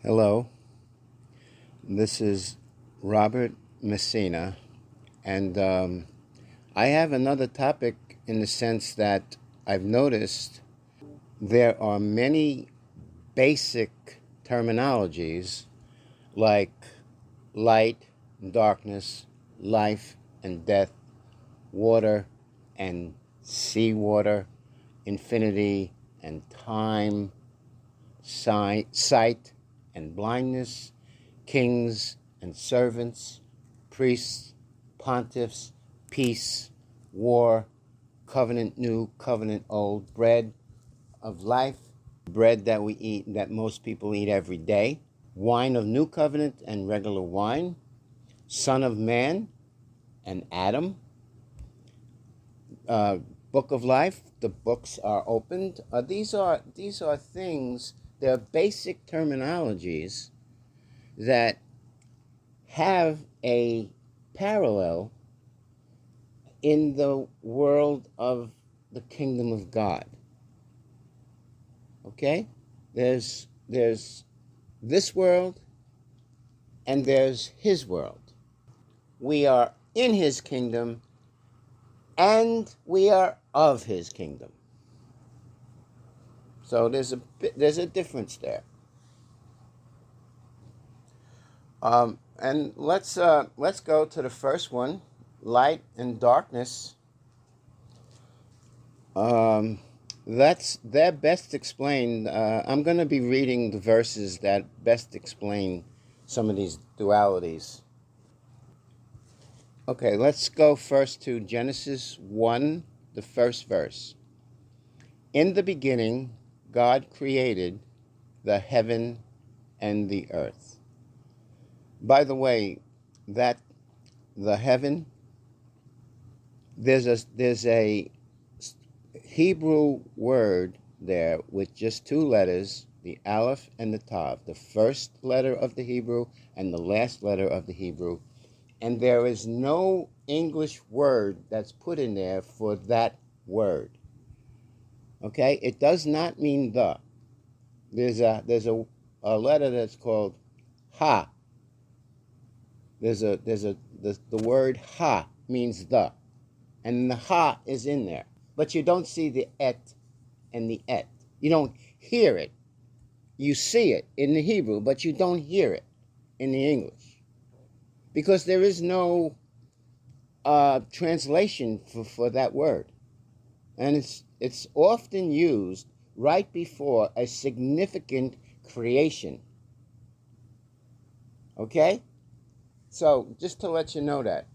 Hello, this is Robert Messina, and I have another topic in the sense that I've noticed there are many basic terminologies like light and darkness, life and death, water and seawater, infinity and time, sight and blindness, kings and servants, priests, pontiffs, peace, war, covenant new, covenant old, bread of life, bread that we eat, that most people eat every day, wine of new covenant and regular wine, son of man and Adam, uh, book of life, the books are opened. These are things, they're basic terminologies that have a parallel in the world of the kingdom of God. Okay? There's this world and there's his world. We are in his kingdom and we are of his kingdom. So there's a difference there. And let's go to the first one, light and darkness. They're best explained. I'm going to be reading the verses that best explain some of these dualities. Okay, let's go first to Genesis 1, the first verse. In the beginning, God created the heaven and the earth. By the way, that the heaven, there's a Hebrew word there with just two letters, the Aleph and the Tav, the first letter of the Hebrew and the last letter of the Hebrew. And there is no English word that's put in there for that word. Okay? It does not mean the. There's a letter that's called ha. The word ha means the. And the ha is in there. But you don't see the et and the et. You don't hear it. You see it in the Hebrew, but you don't hear it in the English. Because there is no translation for that word. And it's often used right before a significant creation. Okay? So, just to let you know that.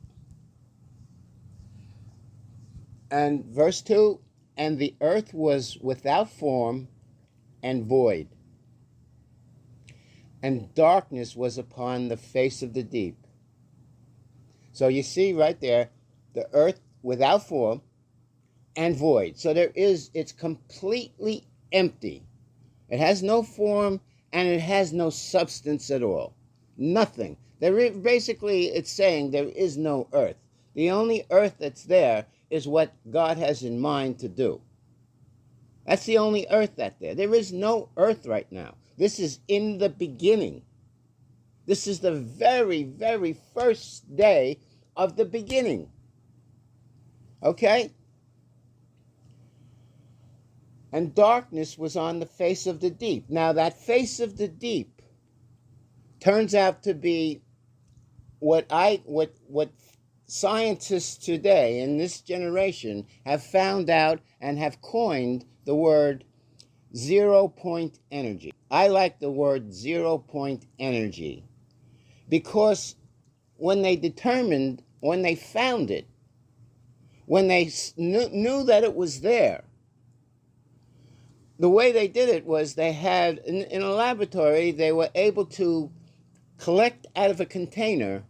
And verse 2, and the earth was without form and void, and darkness was upon the face of the deep. So you see right there, the earth without form and void. So it's completely empty. It has no form and it has no substance at all. Nothing. Basically, it's saying there is no earth. The only earth that's there is what God has in mind to do. That's the only earth that's there. There is no earth right now. This is in the beginning. This is the very, very first day of the beginning. Okay? And darkness was on the face of the deep. Now, that face of the deep turns out to be what scientists today in this generation have found out and have coined the word 0-point energy. I like the word 0-point energy because when they found it, when they knew that it was there, the way they did it was they had, in a laboratory, they were able to collect out of a container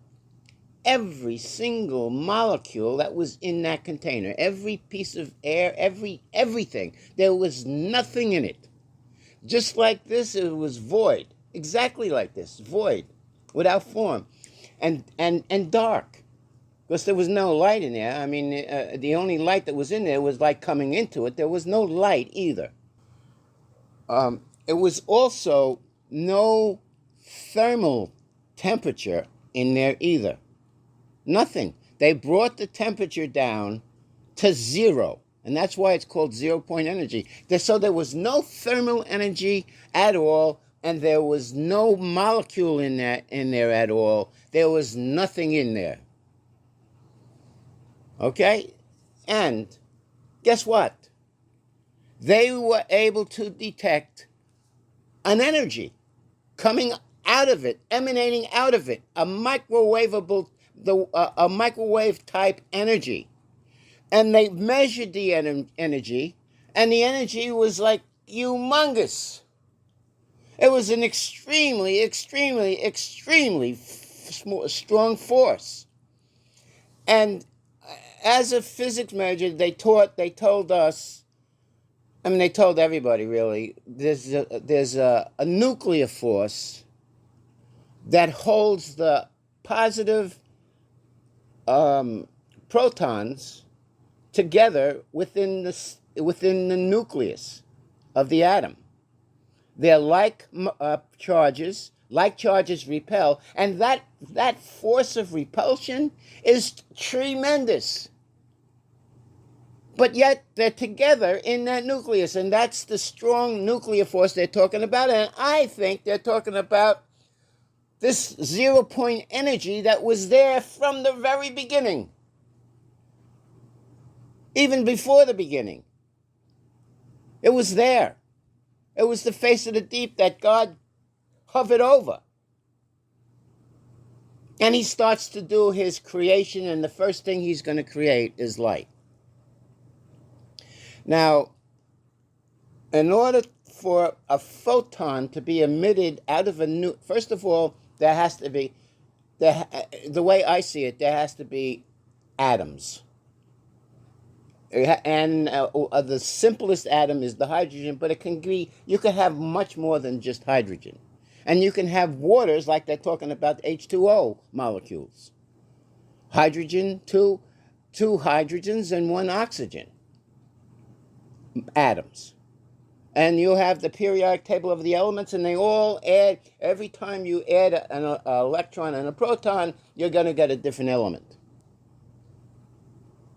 every single molecule that was in that container, every piece of air, everything. There was nothing in it. Just like this, it was void. Exactly like this, void, without form, and dark, because there was no light in there. I mean, the only light that was in there was light coming into it. There was no light either. It was also no thermal temperature in there either. Nothing. They brought the temperature down to zero. And that's why it's called 0-point energy. So there was no thermal energy at all, and there was no molecule in there at all. There was nothing in there. Okay? And guess what? They were able to detect an energy coming out of it, emanating out of it, a microwave type energy. And they measured the energy, and the energy was like humongous. It was an extremely, extremely, extremely strong force. And as a physics major, they told us, I mean, they told everybody really, there's a nuclear force that holds the positive protons together within the nucleus of the atom. They're like charges. Like charges repel, and that force of repulsion is tremendous. But yet they're together in that nucleus, and that's the strong nuclear force they're talking about. And I think they're talking about this 0-point energy that was there from the very beginning. Even before the beginning. It was there. It was the face of the deep that God hovered over. And he starts to do his creation, and the first thing he's going to create is light. Now, in order for a photon to be emitted out of first of all, there has to be, the way I see it, there has to be atoms. And the simplest atom is the hydrogen, but you can have much more than just hydrogen. And you can have waters like they're talking about H2O molecules. Hydrogen, two hydrogens and one oxygen. Atoms. And you have the periodic table of the elements, and they all add, every time you add an electron and a proton, you're going to get a different element.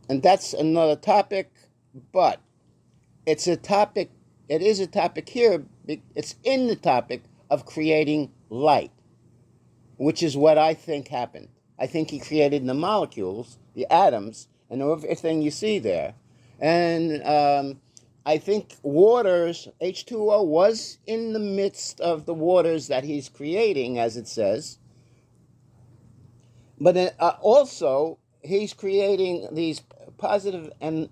And that's another topic, but it is a topic here, it's in the topic of creating light, which is what I think happened. I think he created the molecules, the atoms, and everything you see there. And I think waters, H2O, was in the midst of the waters that he's creating, as it says. But also, he's creating these positive and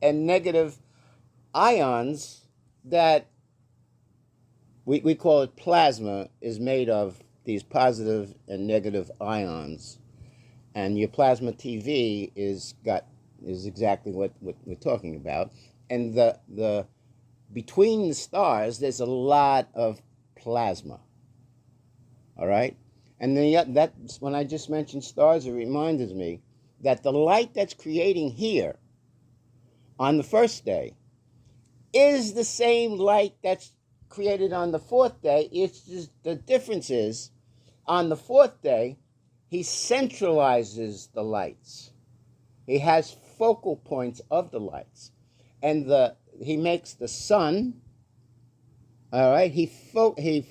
negative ions that we call it plasma, is made of these positive and negative ions. And your plasma TV is exactly what we're talking about. And the between the stars, there's a lot of plasma. All right? And then that's when I just mentioned stars, it reminds me that the light that's creating here on the first day is the same light that's created on the fourth day. It's just the difference is on the fourth day, he centralizes the lights. He has focal points of the lights. And he makes the sun, all right, he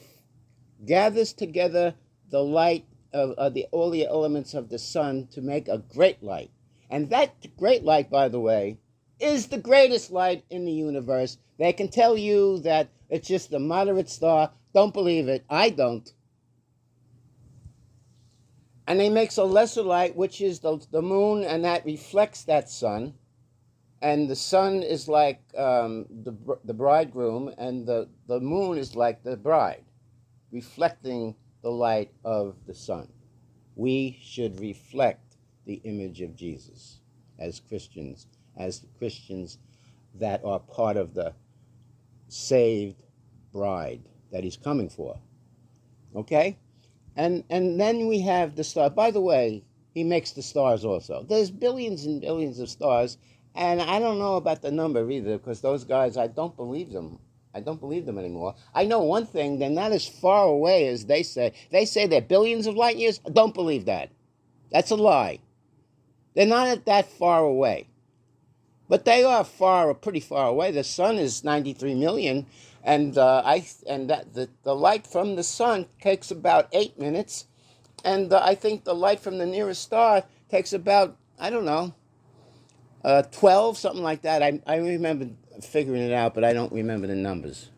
gathers together the light of all the elements of the sun to make a great light. And that great light, by the way, is the greatest light in the universe. They can tell you that it's just a moderate star. Don't believe it. I don't. And he makes a lesser light, which is the moon, and that reflects that sun. And the sun is like the bridegroom, and the moon is like the bride, reflecting the light of the sun. We should reflect the image of Jesus as Christians that are part of the saved bride that he's coming for. Okay? And then we have the star. By the way, he makes the stars also. There's billions and billions of stars, and I don't know about the number either, because those guys, I don't believe them I don't believe them anymore. I know one thing, they're not as far away as they say. They say they're billions of light years. I don't believe that. That's a lie. They're not that far away. But they are pretty far away. The sun is 93 million, and the light from the sun takes about 8 minutes, and I think the light from the nearest star takes about, I don't know, 12, something like that. I remember figuring it out, but I don't remember the numbers.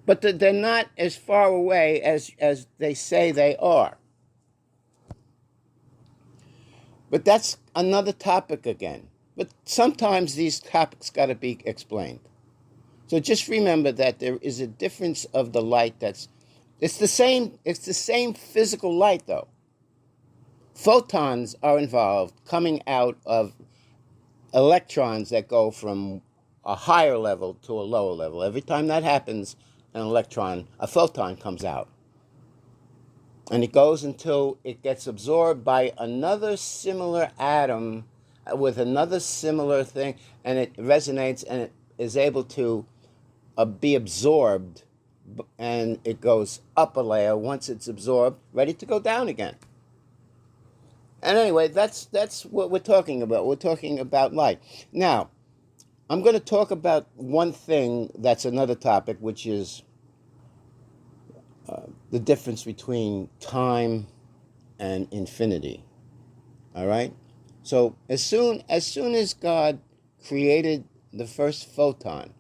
But they're not as far away as they say they are. But that's another topic again. But sometimes these topics got to be explained. So just remember that there is a difference of the light it's the same physical light though. Photons are involved coming out of electrons that go from a higher level to a lower level. Every time that happens, a photon comes out. And it goes until it gets absorbed by another similar atom with another similar thing, and it resonates and it is able to be absorbed, and it goes up a layer once it's absorbed, ready to go down again. And anyway, that's what we're talking about. We're talking about light. Now, I'm going to talk about one thing that's another topic, which is the difference between time and infinity. All right? So as soon as God created the first photon,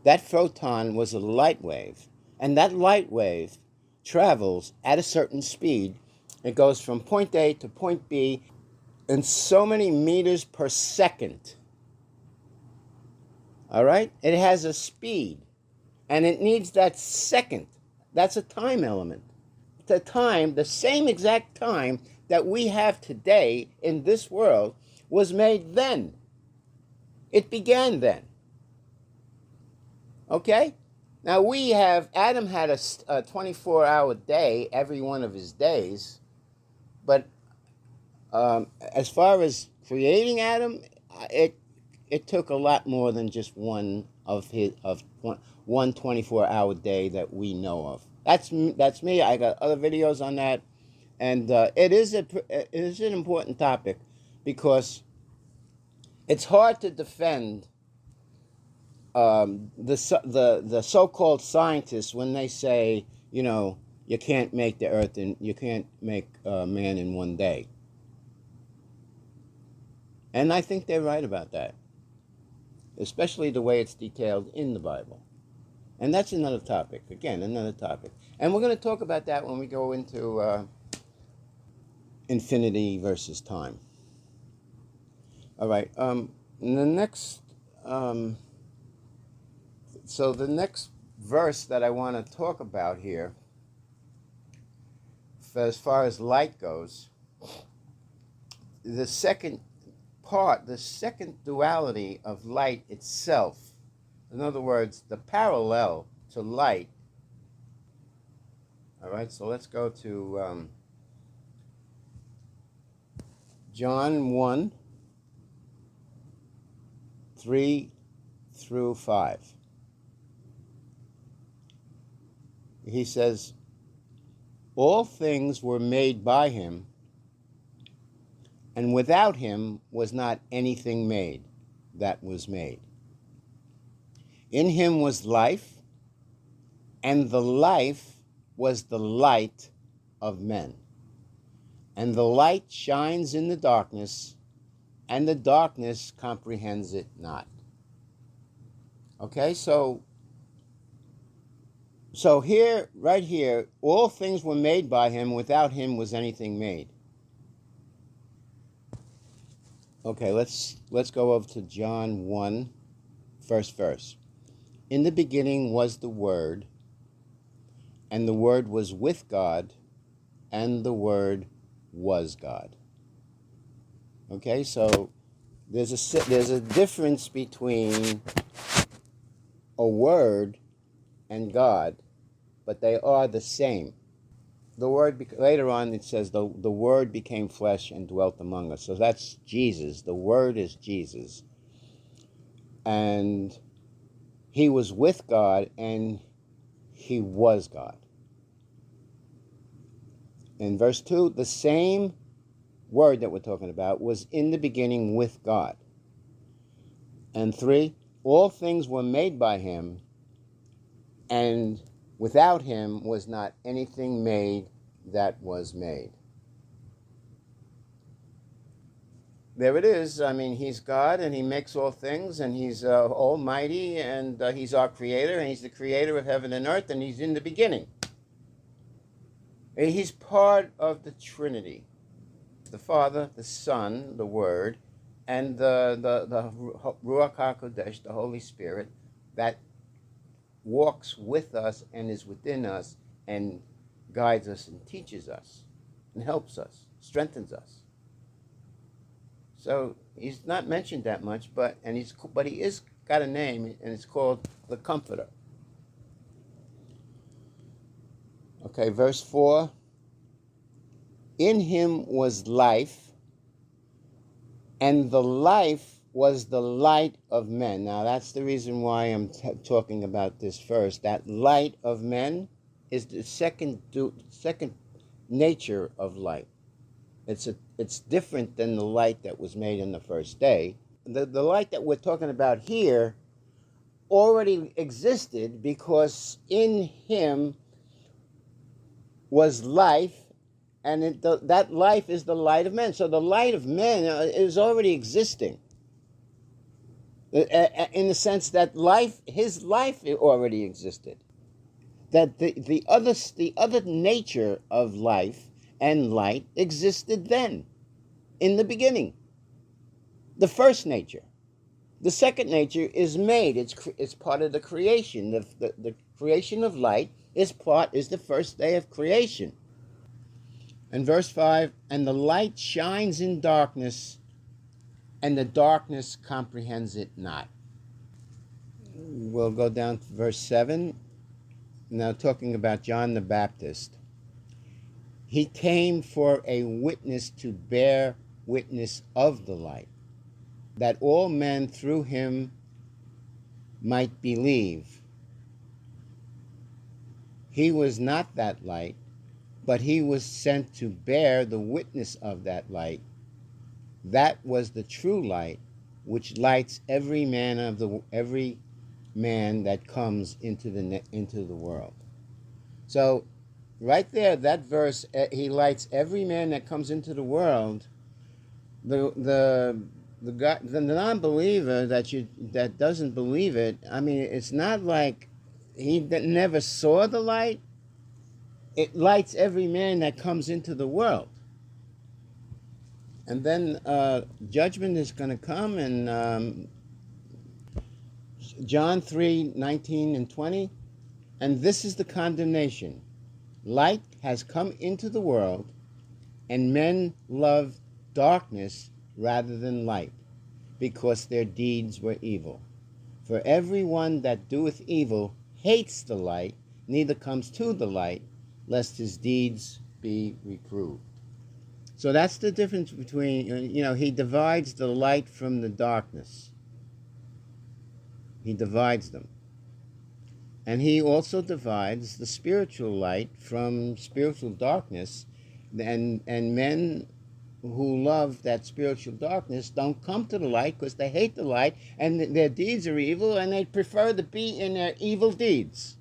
that photon was a light wave, and that light wave travels at a certain speed. It goes from point A to point B in so many meters per second. All right? It has a speed, and it needs that second. That's a time element. The same exact time that we have today in this world was made then. It began then. Okay? Now Adam had a 24-hour day every one of his days, but as far as creating Adam, it took a lot more than just one 24-hour day that we know of. That's me. I got other videos on that, and it is an important topic because it's hard to defend the so-called scientists when they say, you can't make the earth and you can't make man in one day. And I think they're right about that, especially the way it's detailed in the Bible. And that's another topic. Again, another topic. And we're going to talk about that when we go into infinity versus time. All right. The next verse that I want to talk about here, as far as light goes, the second duality of light itself, in other words, the parallel to light. All right, so let's go to John 1, 3 through 5. He says, all things were made by him, and without him was not anything made that was made. In him was life, and the life was the light of men. And the light shines in the darkness, and the darkness comprehends it not. Okay, so here, right here, all things were made by him. Without him was anything made. Okay, let's go over to John 1, first verse. In the beginning was the Word, and the Word was with God, and the Word was God. Okay, so there's a difference between a word and God, but they are the same. The Word, later on it says the Word became flesh and dwelt among us. So that's Jesus. The Word is Jesus. And He was with God and he was God. In verse 2, the same word that we're talking about was in the beginning with God. And 3, all things were made by him, and without him was not anything made that was made. There it is. I mean, he's God, and he makes all things, and he's almighty, and he's our creator, and he's the creator of heaven and earth, and he's in the beginning. And he's part of the Trinity. The Father, the Son, the Word, and the Ruach HaKodesh, the Holy Spirit, that walks with us and is within us and guides us and teaches us and helps us, strengthens us. So he's not mentioned that much, but he is got a name, and it's called the Comforter. Okay, verse 4. In him was life, and the life was the light of men. Now, that's the reason why I'm talking about this first. That light of men is the second nature of light. It's different than the light that was made in the first day. The light that we're talking about here already existed, because in him was life, and that life is the light of men. So the light of men is already existing, in the sense that his life already existed. That the other nature of life and light existed then, in the beginning. The first nature. The second nature is made. It's part of the creation. The creation of light is the first day of creation. And verse 5, and the light shines in darkness, and the darkness comprehends it not. We'll go down to verse 7. Now talking about John the Baptist. He came for a witness to bear witness of the light, that all men through him might believe. He was not that light, but he was sent to bear the witness of that light. That was the true light, which lights every man that comes into the world. So, right there, that verse, he lights every man that comes into the world. The non-believer that doesn't believe it. I mean, it's not like he never saw the light. It lights every man that comes into the world. And then judgment is going to come, and John 3:19 and 20. And this is the condemnation. Light has come into the world, and men love darkness rather than light, because their deeds were evil. For everyone that doeth evil hates the light, neither comes to the light, lest his deeds be reproved. So that's the difference between, he divides the light from the darkness. He divides them. And he also divides the spiritual light from spiritual darkness. And men who love that spiritual darkness don't come to the light because they hate the light, and their deeds are evil, and they prefer to be in their evil deeds.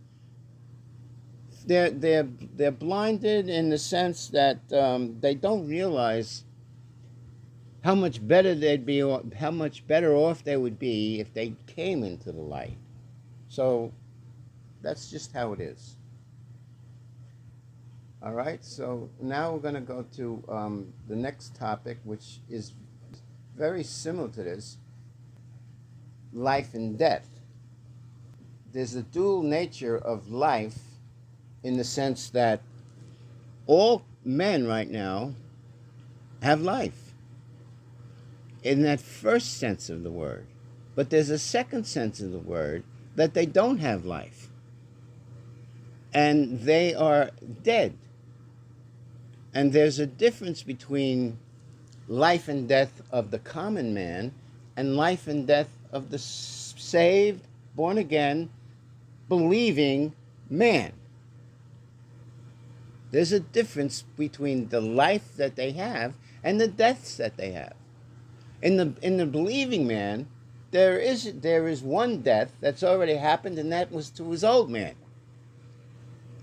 They're blinded in the sense that they don't realize how much better how much better off they would be if they came into the light. So that's just how it is. All right, so now we're going to go to the next topic, which is very similar to this: life and death. There's a dual nature of life, in the sense that all men right now have life, in that first sense of the word. But there's a second sense of the word, that they don't have life, and they are dead. And there's a difference between life and death of the common man and life and death of the saved born again, believing man. There's a difference between the life that they have and the deaths that they have. In the believing man, there is one death that's already happened, and that was to his old man.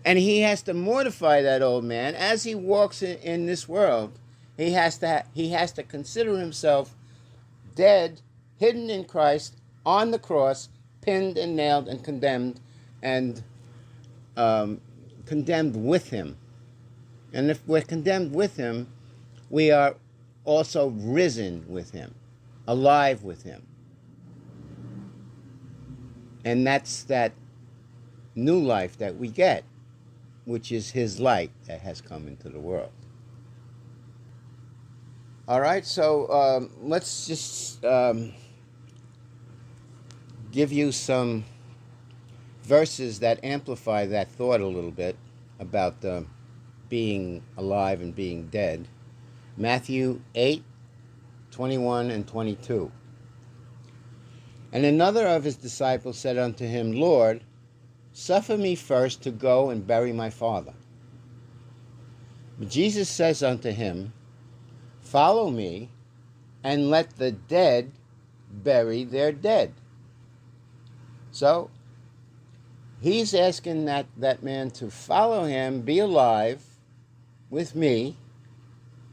And he has to mortify that old man as he walks in this world. He has to consider himself dead, hidden in Christ, on the cross, pinned and nailed and condemned, and condemned with him. And if we're condemned with him, we are also risen with him, alive with him. And that's that new life that we get, which is his light that has come into the world. All right, so let's just give you some verses that amplify that thought a little bit about being alive and being dead. Matthew 8:21 and 22. And another of his disciples said unto him, Lord, suffer me first to go and bury my father. But Jesus says unto him, follow me, and let the dead bury their dead. So, he's asking that man to follow him, be alive with me,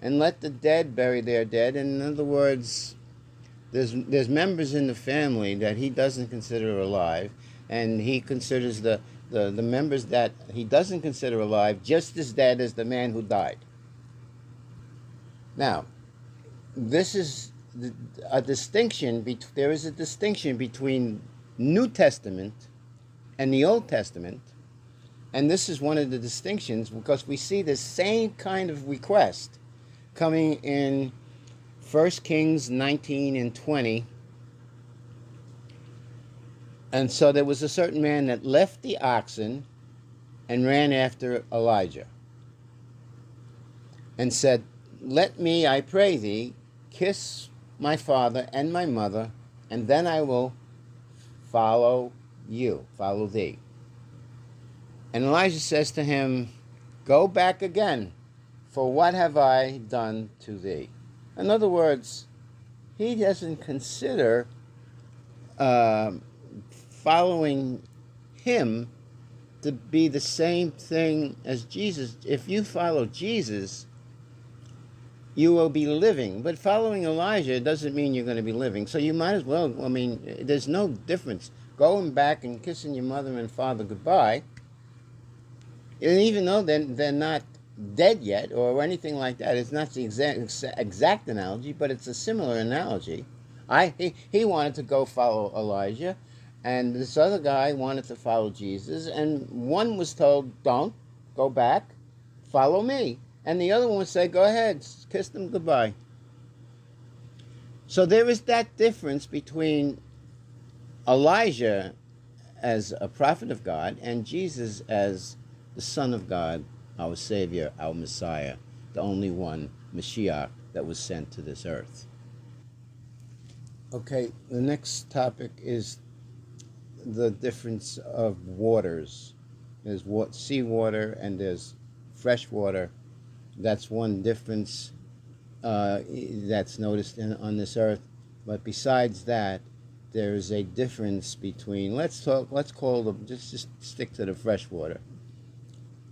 and let the dead bury their dead. In other words, there's members in the family that he doesn't consider alive, and he considers the members that he doesn't consider alive just as dead as the man who died. Now, this is a distinction. There is a distinction between New Testament and the Old Testament, and this is one of the distinctions because we see the same kind of request coming in 1 Kings 19 and 20. And so there was a certain man that left the oxen and ran after Elijah and said, let me, I pray thee, kiss my father and my mother, and then I will follow thee. And Elijah says to him, go back again, for what have I done to thee? In other words, he doesn't consider following him to be the same thing as Jesus. If you follow Jesus, you will be living. But following Elijah doesn't mean you're going to be living. So you might as well, there's no difference. Going back and kissing your mother and father goodbye, and even though they're not dead yet or anything like that, it's not the exact analogy, but it's a similar analogy. He wanted to go follow Elijah, and this other guy wanted to follow Jesus, and one was told, don't, go back, follow me. And the other one would say, go ahead, kiss them goodbye. So there is that difference between Elijah as a prophet of God and Jesus as the Son of God, our Savior, our Messiah, the only one, Mashiach, that was sent to this earth. Okay, the next topic is the difference of waters. There's seawater and there's fresh water. That's one difference that's noticed on this earth. But besides that, there is a difference between, let's call them, just stick to the fresh water.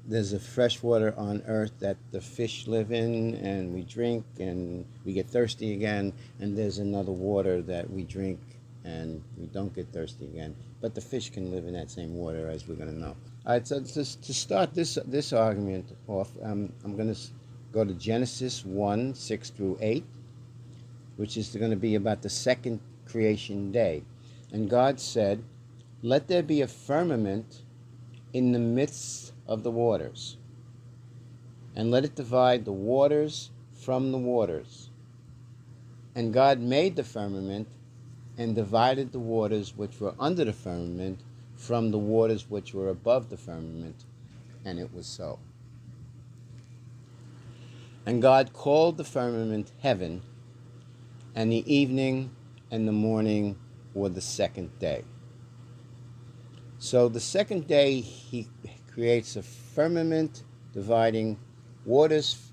There's a fresh water on earth that the fish live in and we drink and we get thirsty again. And there's another water that we drink and we don't get thirsty again. But the fish can live in that same water, as we're going to know. All right, so to start this argument off, I'm going to go to Genesis 1, 6 through 8, which is going to be about the second creation day. And God said, let there be a firmament in the midst of the waters, and let it divide the waters from the waters. And God made the firmament and divided the waters which were under the firmament from the waters which were above the firmament, and it was so. And God called the firmament heaven, and the evening and the morning were the second day. So the second day he creates a firmament dividing waters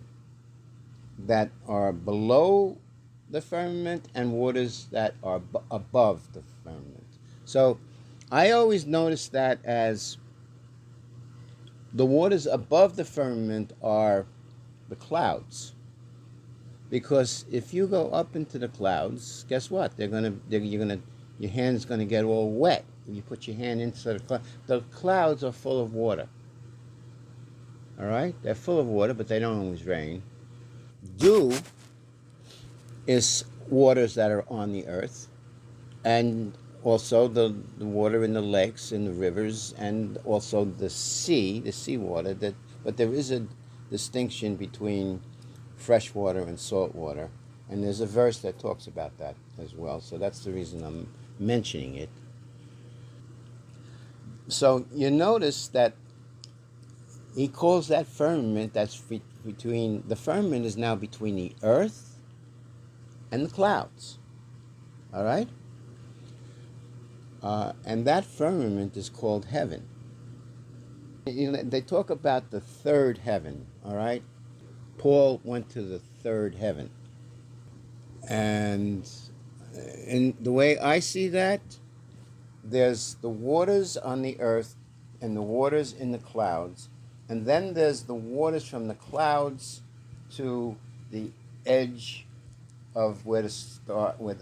that are below the firmament and waters that are above the firmament. So I always notice that as the waters above the firmament are the clouds. Because if you go up into the clouds, guess what? Your hand's gonna get all wet. You put your hand into the cloud. The clouds are full of water. All right, they're full of water, but they don't always rain. Dew is waters that are on the earth, and also the water in the lakes and the rivers, and also the seawater. But there is a distinction between fresh water and salt water, and there's a verse that talks about that as well. So that's the reason I'm mentioning it. So you notice that he calls that firmament that's between, the firmament is now between the earth and the clouds. All right? And that firmament is called heaven. You know, they talk about the third heaven, all right? Paul went to the third heaven. And in the way I see that, there's the waters on the earth and the waters in the clouds, and then there's the waters from the clouds to the edge of where the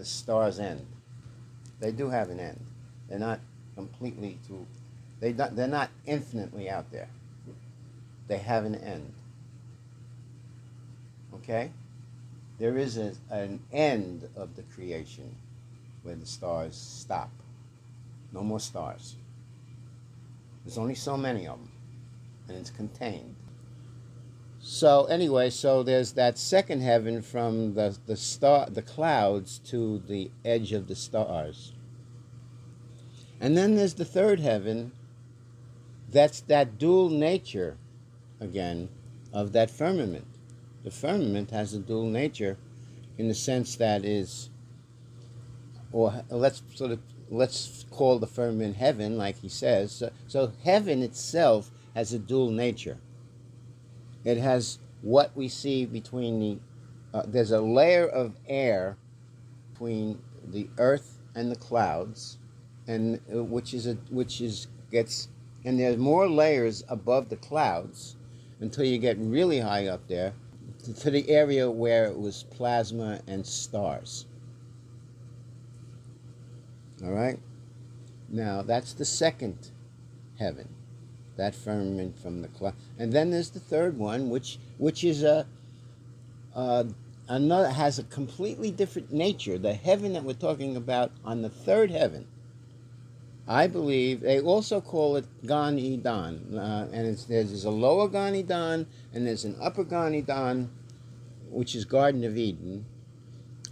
stars end. They do have an end. They're not completely they're not infinitely out there. They have an end. Okay? There is an end of the creation where the stars stop. No more stars. There's only so many of them, and it's contained. So anyway, so there's that second heaven from the clouds to the edge of the stars. And then there's the third heaven. That's that dual nature, again, of that firmament. The firmament has a dual nature in the sense that is, or let's call the firmament heaven, like he says. So heaven itself has a dual nature. It has what we see between there's a layer of air between the earth and the clouds, and and there's more layers above the clouds until you get really high up there to the area where it was plasma and stars. All right? Now, that's the second heaven, that firmament from the cloud. And then there's the third one, which is another, has a completely different nature. The heaven that we're talking about on the third heaven, I believe, they also call it Gan Eden. And there's a lower Gan Eden, and there's an upper Gan Eden, which is Garden of Eden.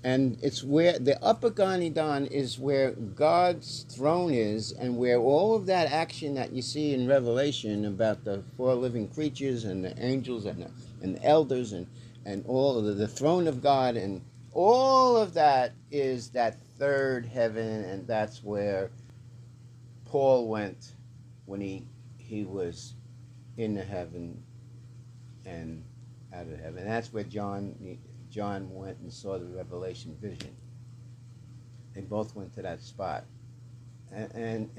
And it's where the upper Gan Eden is where God's throne is, and where all of that action that you see in Revelation about the four living creatures and the angels and the elders and all of the throne of God, and all of that is that third heaven, and that's where Paul went when he was in the heaven and out of heaven. And that's where John went and saw the Revelation vision. They both went to that spot, and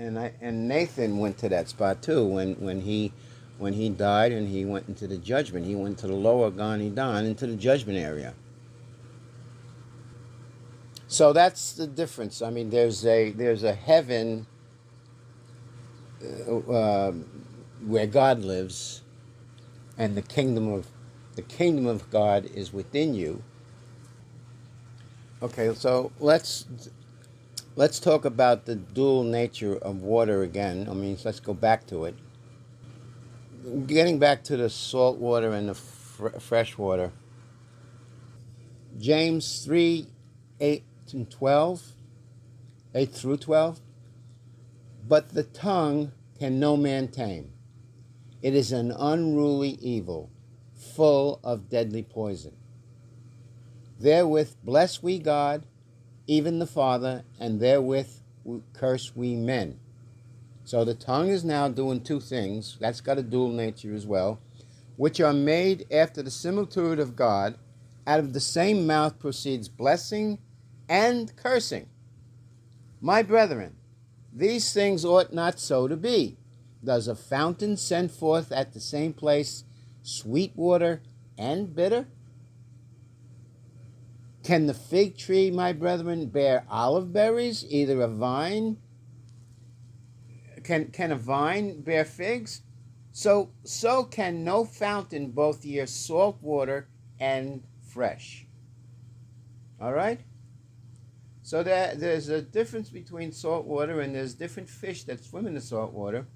Nathan went to that spot too when he died and he went into the judgment. He went to the lower Gan Eden, into the judgment area. So that's the difference. I mean, there's a heaven where God lives, and the kingdom of God is within you. Okay, so let's talk about the dual nature of water again. I mean, let's go back to it. Getting back to the salt water and the fresh water. James 3, 8 and 12, 8 through 12. But the tongue can no man tame. It is an unruly evil, full of deadly poison. Therewith bless we God, even the Father, and therewith curse we men. So the tongue is now doing two things. That's got a dual nature as well, which are made after the similitude of God. Out of the same mouth proceeds blessing and cursing. My brethren, these things ought not so to be. Does a fountain send forth at the same place sweet water and bitter? Can the fig tree, my brethren, bear olive berries? Either a vine, can a vine bear figs? So can no fountain both yield salt water and fresh. All right? So there's a difference between salt water, and there's different fish that swim in the salt water.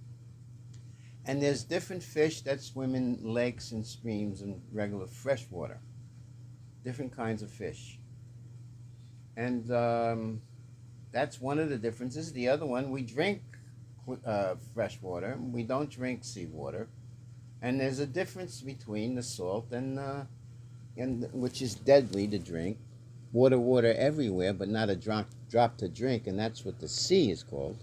And there's different fish that swim in lakes and streams and regular fresh water. Different kinds of fish. And that's one of the differences. The other one, we drink fresh water. We don't drink seawater. And there's a difference between the salt and which is deadly to drink. Water everywhere, but not a drop to drink, and that's what the sea is called.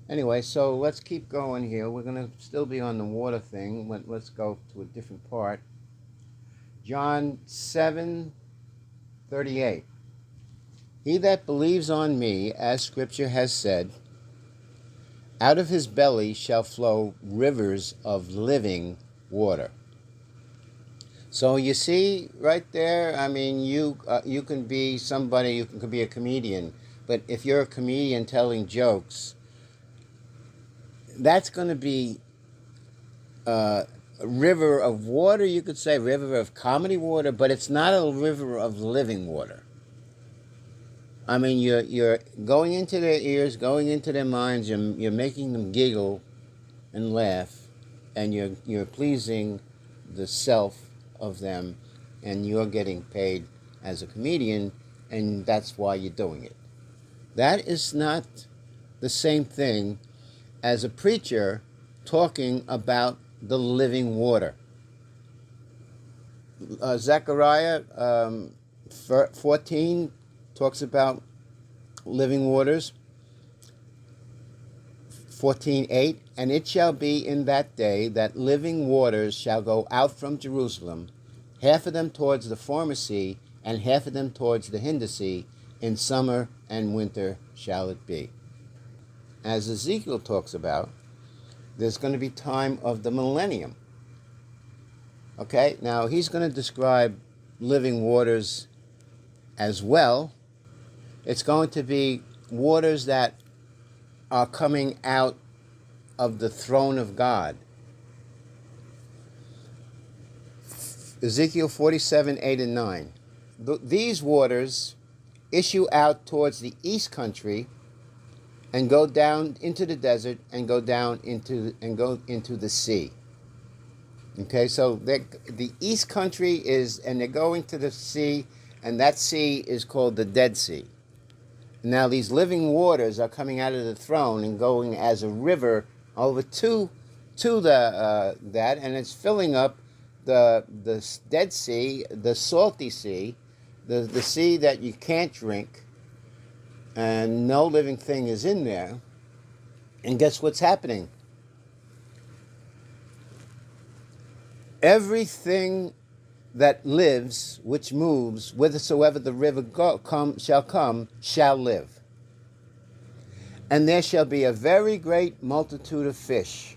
Anyway, so let's keep going here. We're going to still be on the water thing. Let's go to a different part. John 7:38. He that believes on me, as Scripture has said, out of his belly shall flow rivers of living water. So you see right there, I mean, you can be somebody, you could be a comedian, but if you're a comedian telling jokes, that's going to be a river of water, you could say, river of comedy water, but it's not a river of living water. I mean, you're going into their ears, going into their minds, you're making them giggle and laugh, and you're pleasing the self of them, and you're getting paid as a comedian, and that's why you're doing it. That is not the same thing as a preacher talking about the living water. Zechariah 14 talks about living waters. 14:8, and it shall be in that day that living waters shall go out from Jerusalem, half of them towards the former sea, and half of them towards the hinder sea. In summer and winter shall it be. As Ezekiel talks about, there's going to be time of the millennium. Okay, now he's going to describe living waters as well. It's going to be waters that are coming out of the throne of God. Ezekiel 47:8 and 9. These waters issue out towards the east country and go down into the desert and go into the sea. Okay, so the east country is, and they're going to the sea, and that sea is called the Dead Sea. Now these living waters are coming out of the throne and going as a river over to that, and it's filling up the Dead Sea, the salty sea, the sea that you can't drink, and no living thing is in there. And guess what's happening? Everything that lives, which moves, whithersoever the river shall live. And there shall be a very great multitude of fish,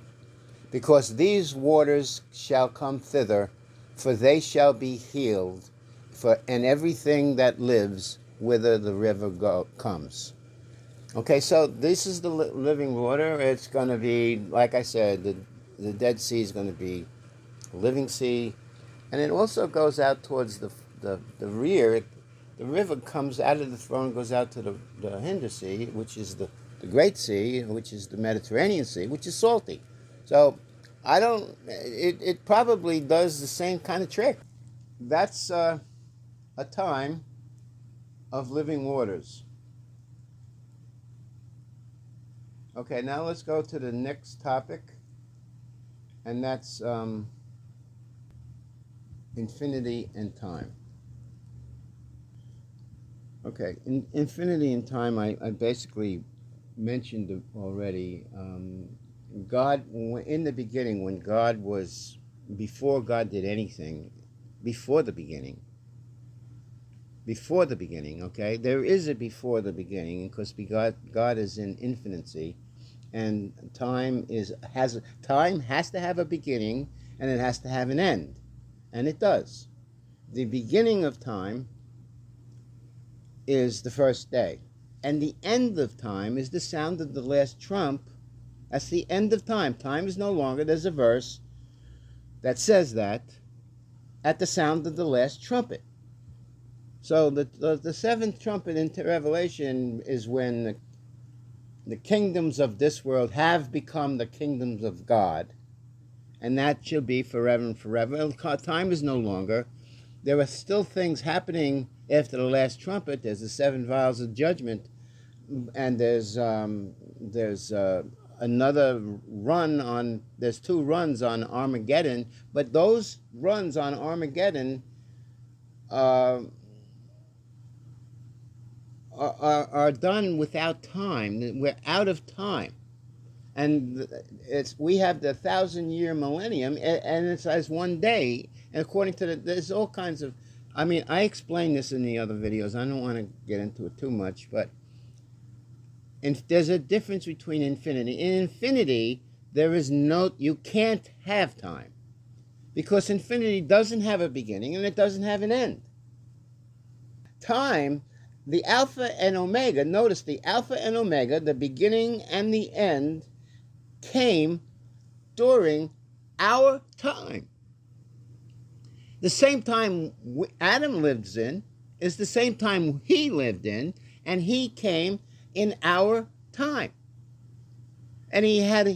because these waters shall come thither, for they shall be healed, and everything that lives whither the river comes. Okay, so this is the living water. It's going to be, like I said, the Dead Sea is going to be a living sea. And it also goes out towards the rear. The river comes out of the throne, goes out to the Hinder Sea, which is the Great Sea, which is the Mediterranean Sea, which is salty. So it probably does the same kind of trick. That's a time of living waters. Okay, now let's go to the next topic, and that's infinity and time. Okay, in infinity and time, I basically mentioned already, God, in the beginning, when God was, before God did anything, before the beginning, okay? There is a before the beginning, because God is in infinity, and time has to have a beginning, and it has to have an end, and it does. The beginning of time is the first day, and the end of time is the sound of the last trump. That's the end of time. Time is no longer. There's a verse that says that, at the sound of the last trumpet. So the seventh trumpet into Revelation is when the kingdoms of this world have become the kingdoms of God, and that shall be forever and forever. Time is no longer. There are still things happening after the last trumpet. There's the seven vials of judgment, and there's another run on. There's two runs on Armageddon, but those runs on Armageddon are done without time. We're out of time, and we have the 1,000-year millennium, and it's as one day. And according to there's all kinds of. I mean, I explained this in the other videos. I don't want to get into it too much, but there's a difference between infinity. In infinity, there is you can't have time, because infinity doesn't have a beginning and it doesn't have an end. Time, the Alpha and Omega, notice the Alpha and Omega, the beginning and the end, came during our time. The same time Adam lives in is the same time he lived in, and he came in our time. And he had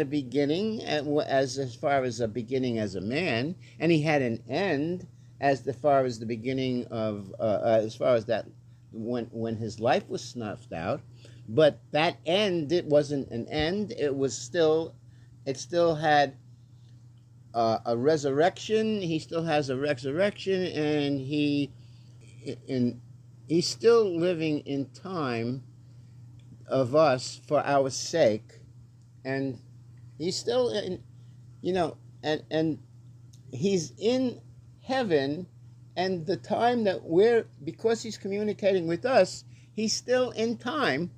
a beginning as far as a beginning as a man, and he had an end as far as the beginning of as far as that when his life was snuffed out. But that end, it wasn't an end. It still had a resurrection. He still has a resurrection, and he's still living in time of us for our sake, and he's still in, and he's in heaven, and the time that because he's communicating with us, he's still in time,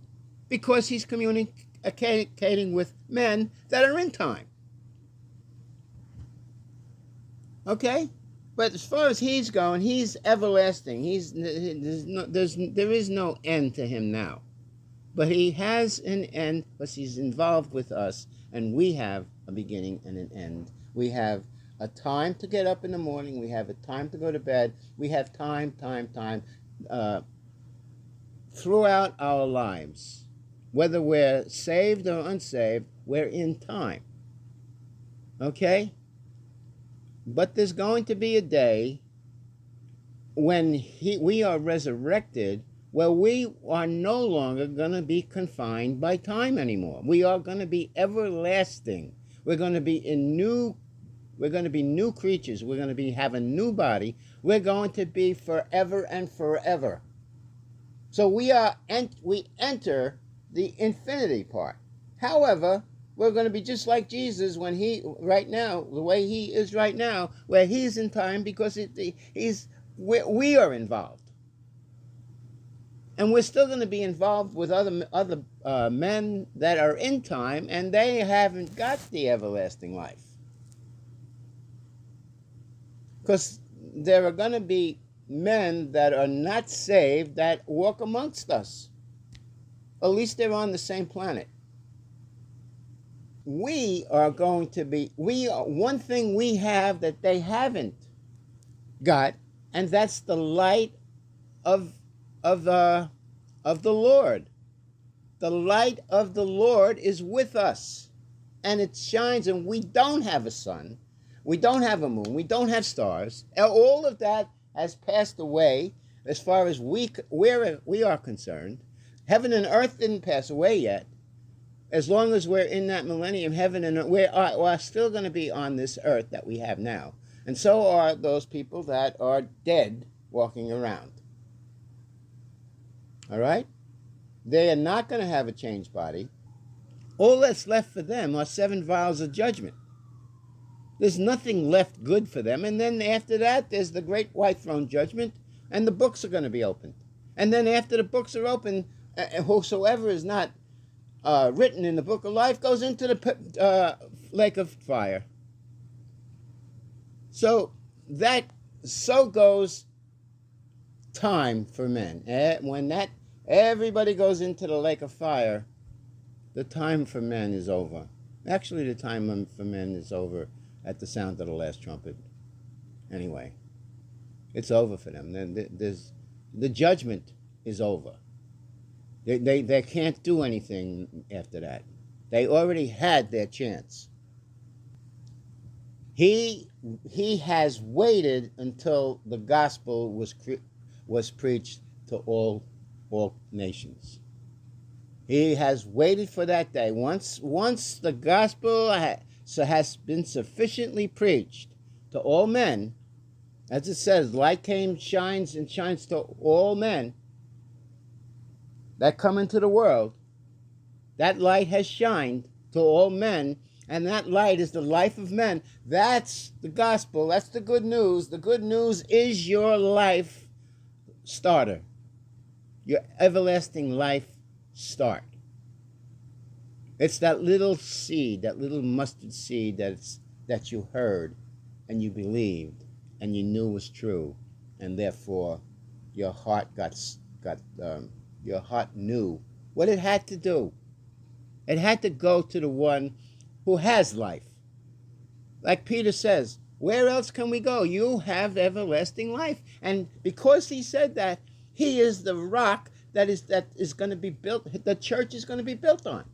because he's communicating with men that are in time. Okay? But as far as he's going, he's everlasting. There is no end to him now. But he has an end, because he's involved with us, and we have a beginning and an end. We have a time to get up in the morning. We have a time to go to bed. We have time throughout our lives. Whether we're saved or unsaved, we're in time. Okay? But there's going to be a day when we are resurrected, where we are no longer going to be confined by time anymore. We are going to be everlasting. We're going to be new creatures. We're going to have a new body. We're going to be forever and forever. So we enter the infinity part. However, we're going to be just like Jesus when right now, the way he is right now, where he's in time, because we are involved. And we're still going to be involved with other men that are in time, and they haven't got the everlasting life. Because there are going to be men that are not saved that walk amongst us. At least they're on the same planet. We are going to be, one thing we have that they haven't got, and that's the light of the Lord. The light of the Lord is with us, and it shines, and we don't have a sun, we don't have a moon, we don't have stars. All of that has passed away as far as we are concerned. Heaven and earth didn't pass away yet. As long as we're in that millennium, heaven and earth, we're still going to be on this earth that we have now. And so are those people that are dead walking around. All right? They are not going to have a changed body. All that's left for them are 7 vials of judgment. There's nothing left good for them. And then after that, there's the great white throne judgment, and the books are going to be opened. And then after the books are opened, whosoever is not written in the book of life goes into the lake of fire. So goes time for men. When everybody goes into the lake of fire, the time for men is over. Actually, the time for men is over at the sound of the last trumpet. Anyway, it's over for them. The judgment is over. They can't do anything after that. They already had their chance. He has waited until the gospel was preached to all nations. He has waited for that day. Once the gospel has been sufficiently preached to all men, as it says, light shines to all men that come into the world. That light has shined to all men, and that light is the life of men. That's the gospel. That's the good news. The good news is your life starter, your everlasting life start. It's that little seed, that little mustard seed that you heard and you believed and you knew was true, and therefore your heart your heart knew what it had to do. It had to go to the one who has life. Like Peter says, where else can we go? You have everlasting life. And because he said that, he is the rock that is going to be built, the church is going to be built on.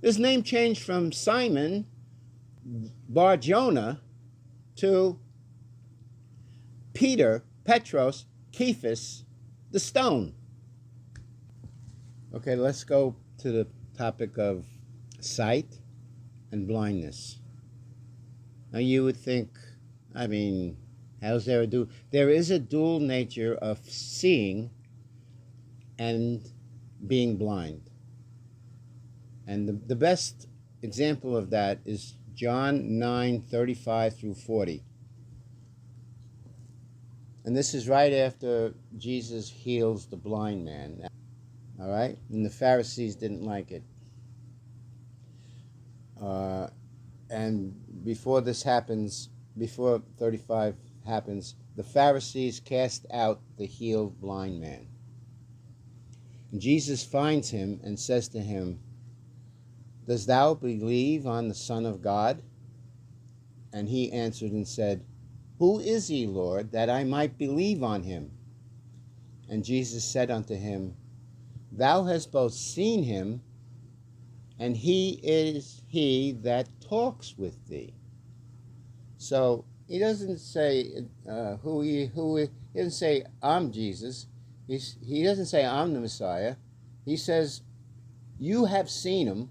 His name changed from Simon Bar Jonah to Peter, Petros, Cephas, the stone. Okay, let's go to the topic of sight and blindness. Now you would think, how's there a dual? There is a dual nature of seeing and being blind. And the best example of that is John 9:35 through 40. And this is right after Jesus heals the blind man. All right? And the Pharisees didn't like it. And before this happens, before 35 happens, the Pharisees cast out the healed blind man. And Jesus finds him and says to him, "Dost thou believe on the Son of God?" And he answered and said, "Who is he, Lord, that I might believe on him?" And Jesus said unto him, "Thou hast both seen him, and he is he that talks with thee." So he doesn't say he doesn't say I'm Jesus. He doesn't say I'm the Messiah. He says you have seen him,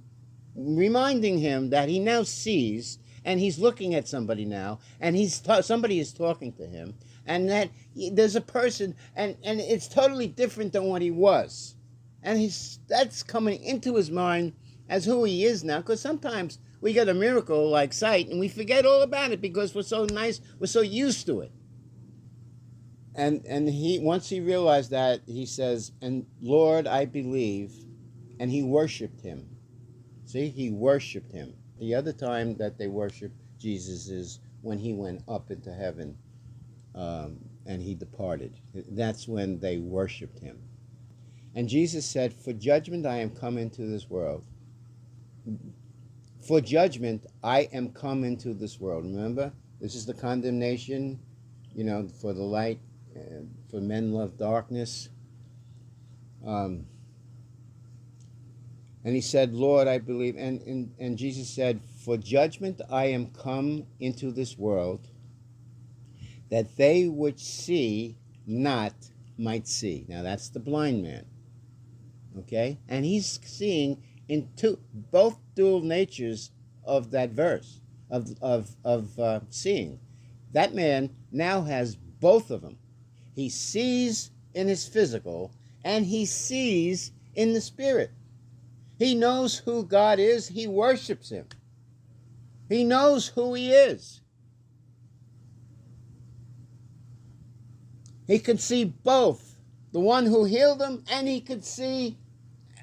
reminding him that he now sees, and he's looking at somebody now, and somebody is talking to him, and that there's a person, and it's totally different than what he was, and that's coming into his mind as who he is now. Because sometimes we get a miracle like sight, and we forget all about it because we're so nice, we're so used to it. And he once he realized that, he says, "And Lord, I believe," and he worshipped him. See, he worshipped him. The other time that they worshiped Jesus is when he went up into heaven and he departed. That's when they worshipped him. And Jesus said, "For judgment I am come into this world." For judgment I am come into this world. Remember, this is the condemnation, for the light, for men love darkness. And he said, "Lord, I believe." And Jesus said, "For judgment I am come into this world, that they which see not might see." Now that's the blind man. Okay? And he's seeing in both dual natures of that verse, of seeing. That man now has both of them. He sees in his physical, and he sees in the Spirit. He knows who God is. He worships him. He knows who he is. He could see both the one who healed him, and he could see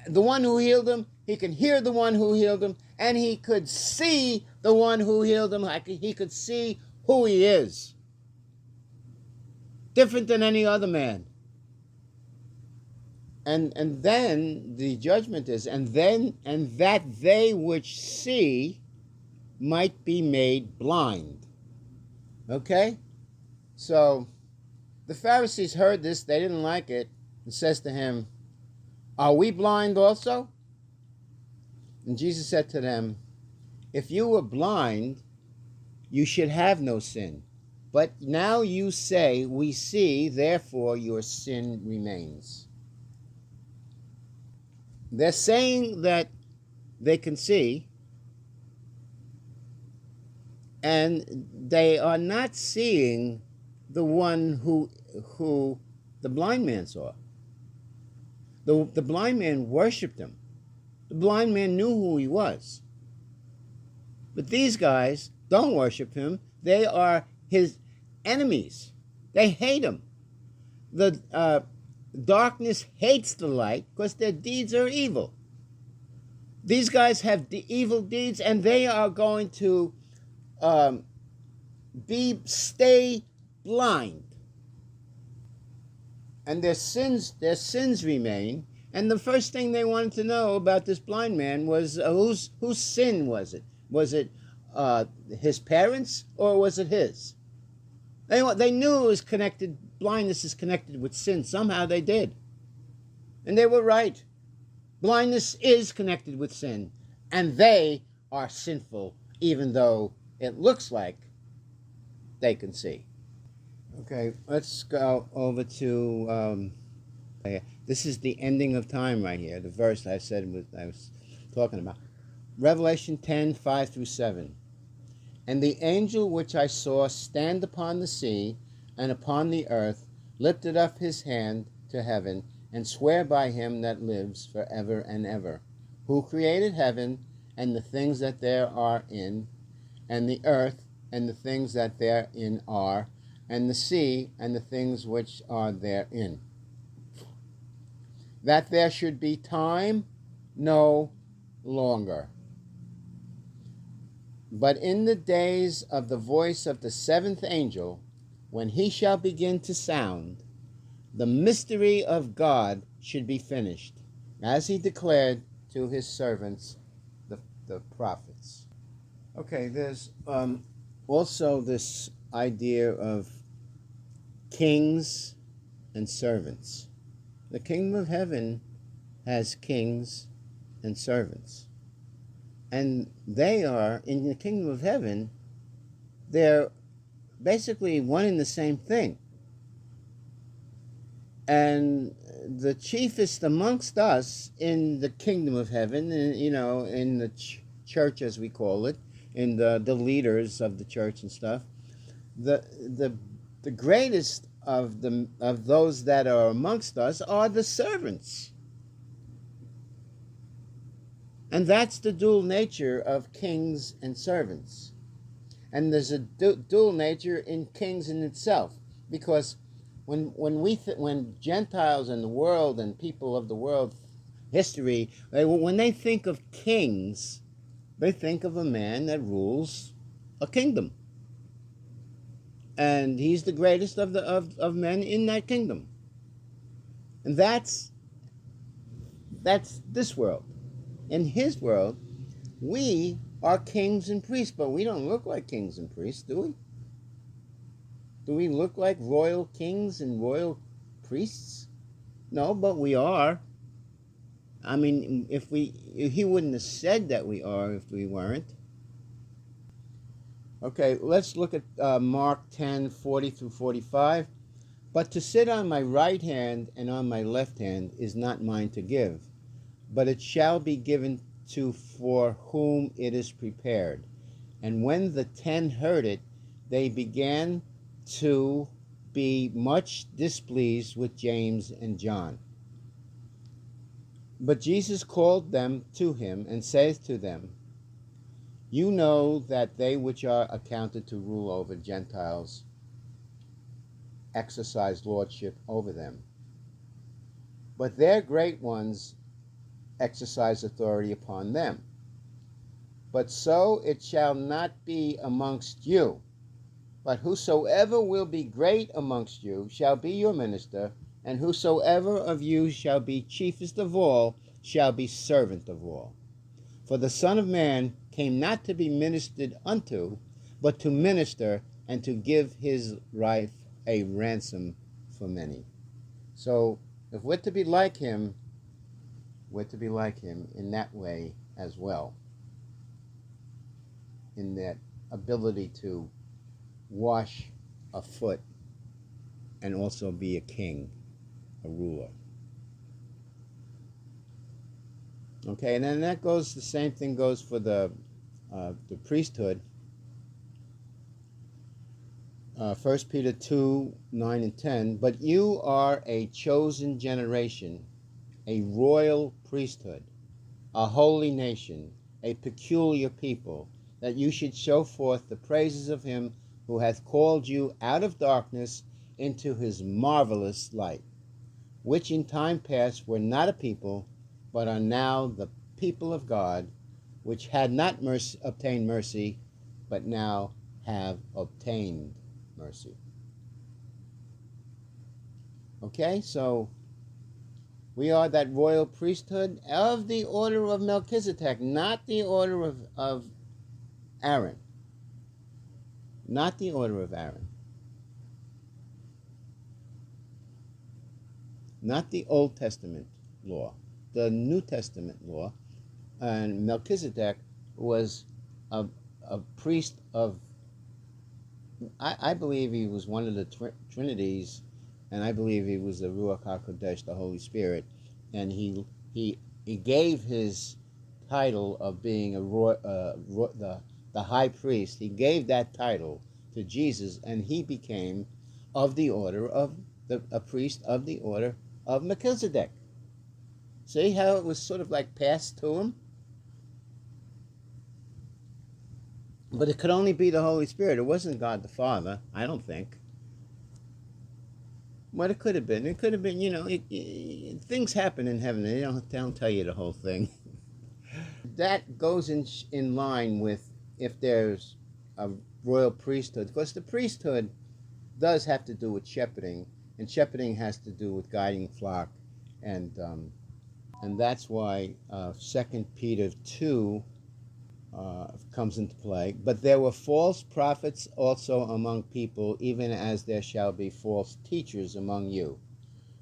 the one who healed him. He could hear the one who healed him, and he could see the one who healed him. He could see who he is. Different than any other man. And then the judgment is, and that they which see might be made blind. Okay? So the Pharisees heard this, they didn't like it, and says to him, "Are we blind also?" And Jesus said to them, "If you were blind, you should have no sin. But now you say, we see, therefore your sin remains." They're saying that they can see, and they are not seeing the one who the blind man saw. The blind man worshipped him. The blind man knew who he was. But these guys don't worship him. They are his enemies. They hate him. The darkness hates the light because their deeds are evil. These guys have the evil deeds, and they are going to stay blind. And their sins remain. And the first thing they wanted to know about this blind man was whose sin was it? Was it his parents, or was it his? They knew it was connected. Blindness is connected with sin. Somehow they did. And they were right. Blindness is connected with sin. And they are sinful, even though it looks like they can see. Okay, let's go over to, this is the ending of time right here, the verse I was talking about. Revelation 10, 5 through 7. And the angel which I saw stand upon the sea and upon the earth lifted up his hand to heaven, and sware by him that lives for ever and ever, who created heaven and the things that there are in, and the earth and the things that therein are, and the sea and the things which are therein, that there should be time no longer. But in the days of the voice of the seventh angel, when he shall begin to sound, the mystery of God should be finished, as he declared to his servants, the prophets. Okay, there's also this idea of kings and servants. The kingdom of heaven has kings and servants. And they are, in the kingdom of heaven, they're basically one and the same thing. And the chiefest amongst us in the kingdom of heaven, in the church as we call it, in the leaders of the church and stuff, the greatest of those that are amongst us are the servants. And that's the dual nature of kings and servants. And there's a dual nature in kings in itself, because when Gentiles in the world and people of the world history, when they think of kings, they think of a man that rules a kingdom, and he's the greatest of men in that kingdom. And that's this world. In his world, we are kings and priests, but we don't look like kings and priests, do we? Do we look like royal kings and royal priests? No, but we are. I mean, he wouldn't have said that we are if we weren't. Okay, let's look at Mark 10, 40 through 45. But to sit on my right hand and on my left hand is not mine to give, but it shall be given to for whom it is prepared. And when the 10 heard it, they began to be much displeased with James and John. But Jesus called them to him, and saith to them, You know that they which are accounted to rule over Gentiles exercise lordship over them, but their great ones exercise authority upon them. But so it shall not be amongst you. But whosoever will be great amongst you shall be your minister, and whosoever of you shall be chiefest of all shall be servant of all. For the Son of Man came not to be ministered unto, but to minister and to give his life a ransom for many. So if we're to be like him, we're to be like him in that way as well, in that ability to wash a foot and also be a king, a ruler. Okay, and then that goes, the same thing goes for the priesthood. 1 Peter 2, 9 and 10, but you are a chosen generation, a royal priesthood, a holy nation, a peculiar people, that you should show forth the praises of him who hath called you out of darkness into his marvelous light, which in time past were not a people, but are now the people of God, which had not obtained mercy, but now have obtained mercy. Okay, so we are that royal priesthood of the order of Melchizedek, not the order of Aaron. Not the order of Aaron. Not the Old Testament law. The New Testament law. And Melchizedek was a priest of, I believe he was one of the Trinities, and I believe he was the Ruach HaKodesh, the Holy Spirit. And he gave his title of being the high priest. He gave that title to Jesus, and he became of the order of a priest of the order of Melchizedek. See how it was sort of like passed to him? But it could only be the Holy Spirit. It wasn't God the Father, I don't think. What it could have been. It could have been, things happen in heaven. They don't tell you the whole thing. That goes in line with if there's a royal priesthood. Because the priesthood does have to do with shepherding. And shepherding has to do with guiding flock. And that's why 2 Peter 2 comes into play. But there were false prophets also among people, even as there shall be false teachers among you,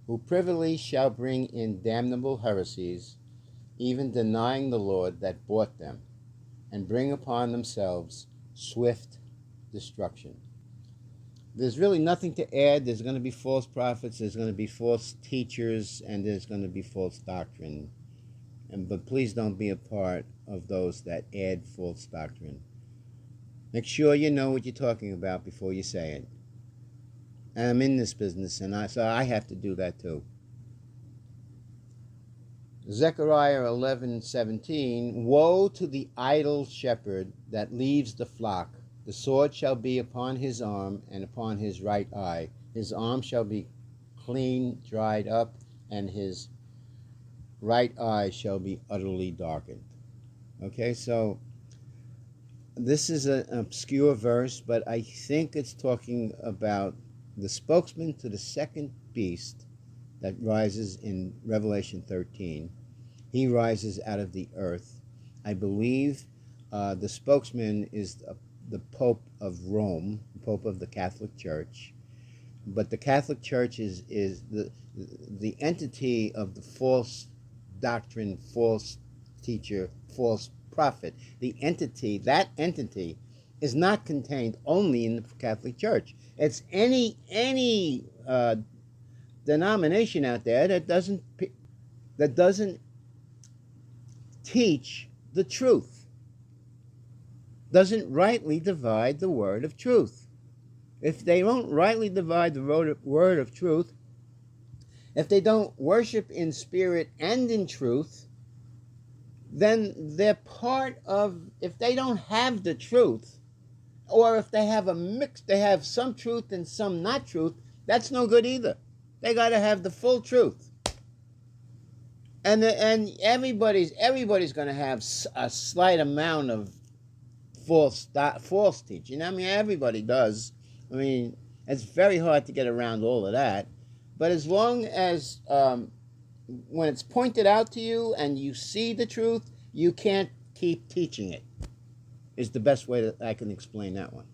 who privily shall bring in damnable heresies, even denying the Lord that bought them, and bring upon themselves swift destruction. There's really nothing to add. There's going to be false prophets, there's going to be false teachers, and there's going to be false doctrine. But please don't be a part of those that add false doctrine. Make sure you know what you're talking about before you say it. And I'm in this business, so I have to do that too. Zechariah 11:17, Woe to the idle shepherd that leaves the flock. The sword shall be upon his arm and upon his right eye. His arm shall be clean, dried up, and his right eye shall be utterly darkened. Okay, so this is an obscure verse, but I think it's talking about the spokesman to the second beast that rises in Revelation 13. He rises out of the earth. I believe the spokesman is the Pope of Rome, the Pope of the Catholic Church. But the Catholic Church is the entity of the false doctrine, false teacher, false prophet. That entity is not contained only in the Catholic Church. It's any denomination out there that doesn't teach the truth, doesn't rightly divide the word of truth. If they don't rightly divide the word of truth, if they don't worship in spirit and in truth, then they're part of, if they don't have the truth, or if they have a mix, they have some truth and some not truth, that's no good either. They got to have the full truth. And everybody's going to have a slight amount of false teaching. I mean, everybody does. I mean, it's very hard to get around all of that. But as long as when it's pointed out to you and you see the truth, you can't keep teaching it, is the best way that I can explain that one.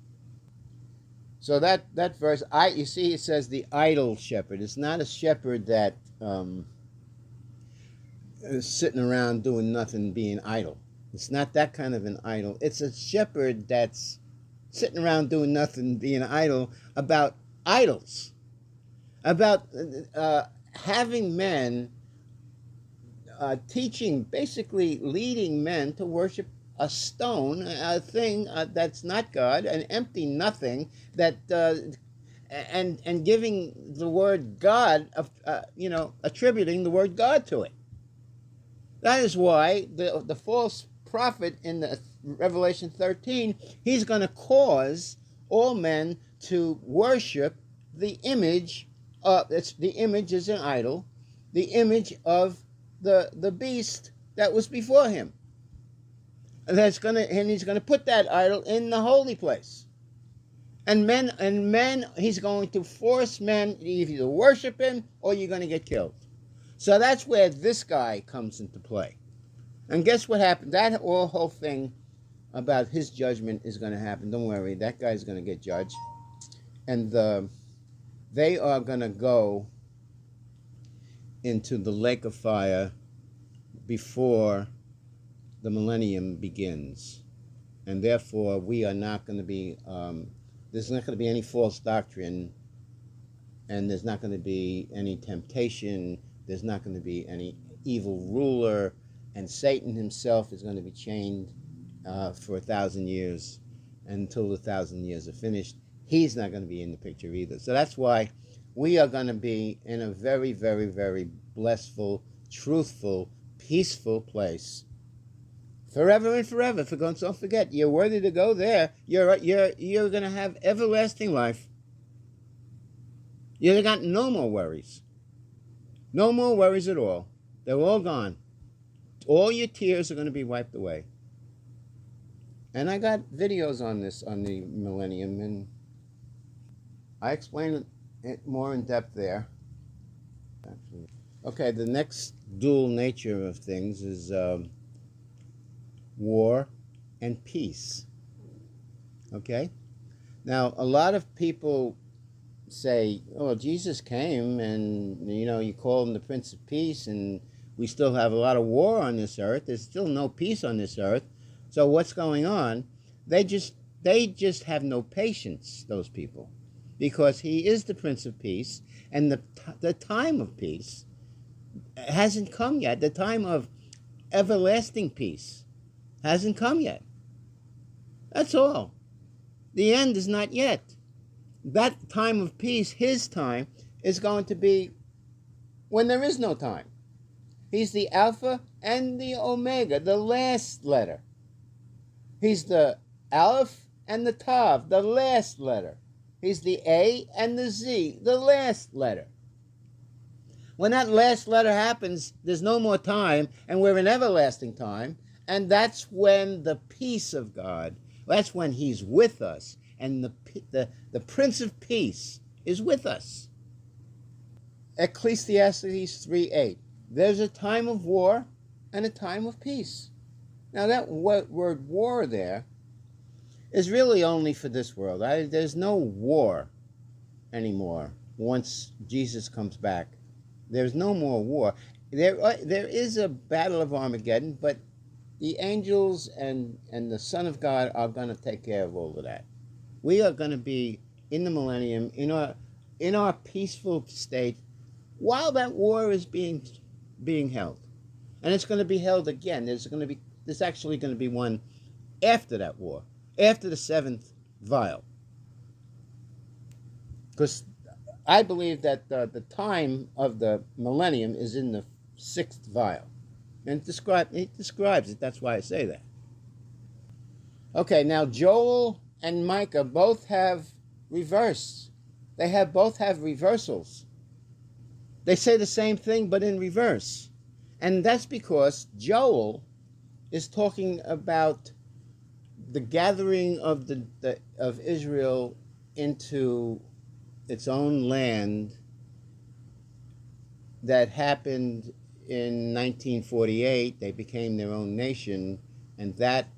So that verse, you see, it says the idle shepherd. It's not a shepherd that is sitting around doing nothing, being idle. It's not that kind of an idol. It's a shepherd that's sitting around doing nothing, being idle, about idols, about having men teaching, basically leading men to worship a stone, a thing that's not God, an empty nothing, that and giving the word God, attributing the word God to it. That is why the false prophet in the Revelation 13, he's going to cause all men to worship the image. The image is an idol, the image of the beast that was before him. And he's going to put that idol in the holy place. And men, he's going to force men either to worship him or you're going to get killed. So that's where this guy comes into play. And guess what happened? That whole thing about his judgment is going to happen. Don't worry, that guy's going to get judged. And they are going to go into the lake of fire before the millennium begins. And therefore, we are not going to be, there's not going to be any false doctrine, and there's not going to be any temptation, there's not going to be any evil ruler, and Satan himself is going to be chained for 1,000 years until the 1,000 years are finished. He's not going to be in the picture either. So that's why we are going to be in a very, very, very blissful, truthful, peaceful place forever and forever. Don't forget, you're worthy to go there. You're going to have everlasting life. You got no more worries. No more worries at all. They're all gone. All your tears are going to be wiped away. And I got videos on this, on the millennium, and I explain it more in depth there. Okay, the next dual nature of things is war and peace. Okay? Now, a lot of people say, oh, Jesus came and, you call him the Prince of Peace, and we still have a lot of war on this earth. There's still no peace on this earth. So what's going on? They just have no patience, those people, because he is the Prince of Peace, and the time of peace hasn't come yet. The time of everlasting peace hasn't come yet. That's all. The end is not yet. That time of peace, his time, is going to be when there is no time. He's the Alpha and the Omega, the last letter. He's the Aleph and the Tav, the last letter. He's the A and the Z, the last letter. When that last letter happens, there's no more time, and we're in everlasting time, and that's when the peace of God, that's when he's with us, and the Prince of Peace is with us. Ecclesiastes 3:8. There's a time of war and a time of peace. Now that word war there is really only for this world. There's no war anymore once Jesus comes back. There's no more war. There is a battle of Armageddon, but the angels and the Son of God are going to take care of all of that. We are going to be in the millennium, in our peaceful state, while that war is being held. And it's going to be held again. There's actually going to be one after that war, after the seventh vial. Because I believe that the time of the millennium is in the sixth vial. And it describes it. That's why I say that. Okay, now Joel and Micah both have reverse. Both have reversals. They say the same thing, but in reverse. And that's because Joel is talking about the gathering of of Israel into its own land that happened in 1948. They became their own nation, and that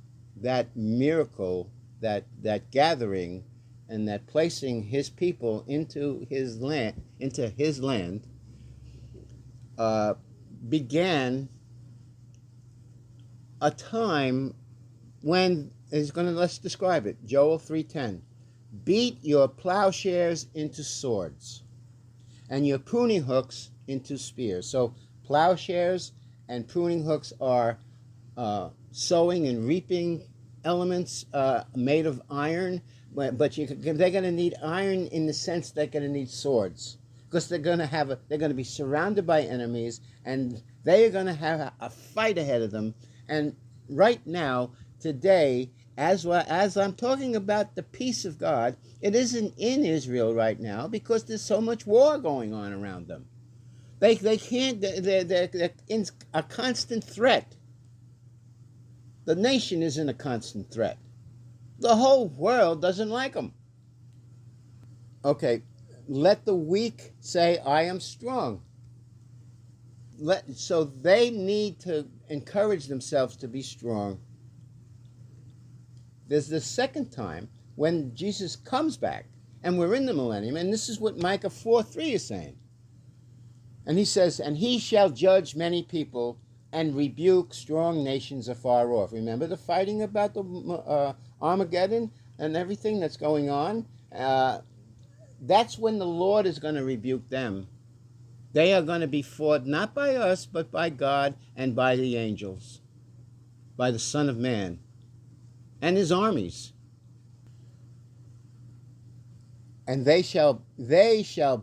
miracle, that gathering, and that placing his people into his land, began a time when let's describe it. Joel 3:10. Beat your plowshares into swords, and your pruning hooks into spears. So plowshares and pruning hooks are sowing and reaping elements made of iron, but they're going to need iron in the sense they're going to need swords, because they're going to be surrounded by enemies, and they are going to have a fight ahead of them. And right now, today, as I'm talking about the peace of God, it isn't in Israel right now because there's so much war going on around them. They can't. They're in a constant threat. The nation is in a constant threat. The whole world doesn't like them. Okay, let the weak say, I am strong. So they need to encourage themselves to be strong. There's the second time when Jesus comes back, and we're in the millennium, and this is what Micah 4:3 is saying. And he says, and he shall judge many people and rebuke strong nations afar off. Remember the fighting about the Armageddon and everything that's going on? That's when the Lord is going to rebuke them. They are going to be fought not by us, but by God and by the angels, by the Son of Man and his armies. And they shall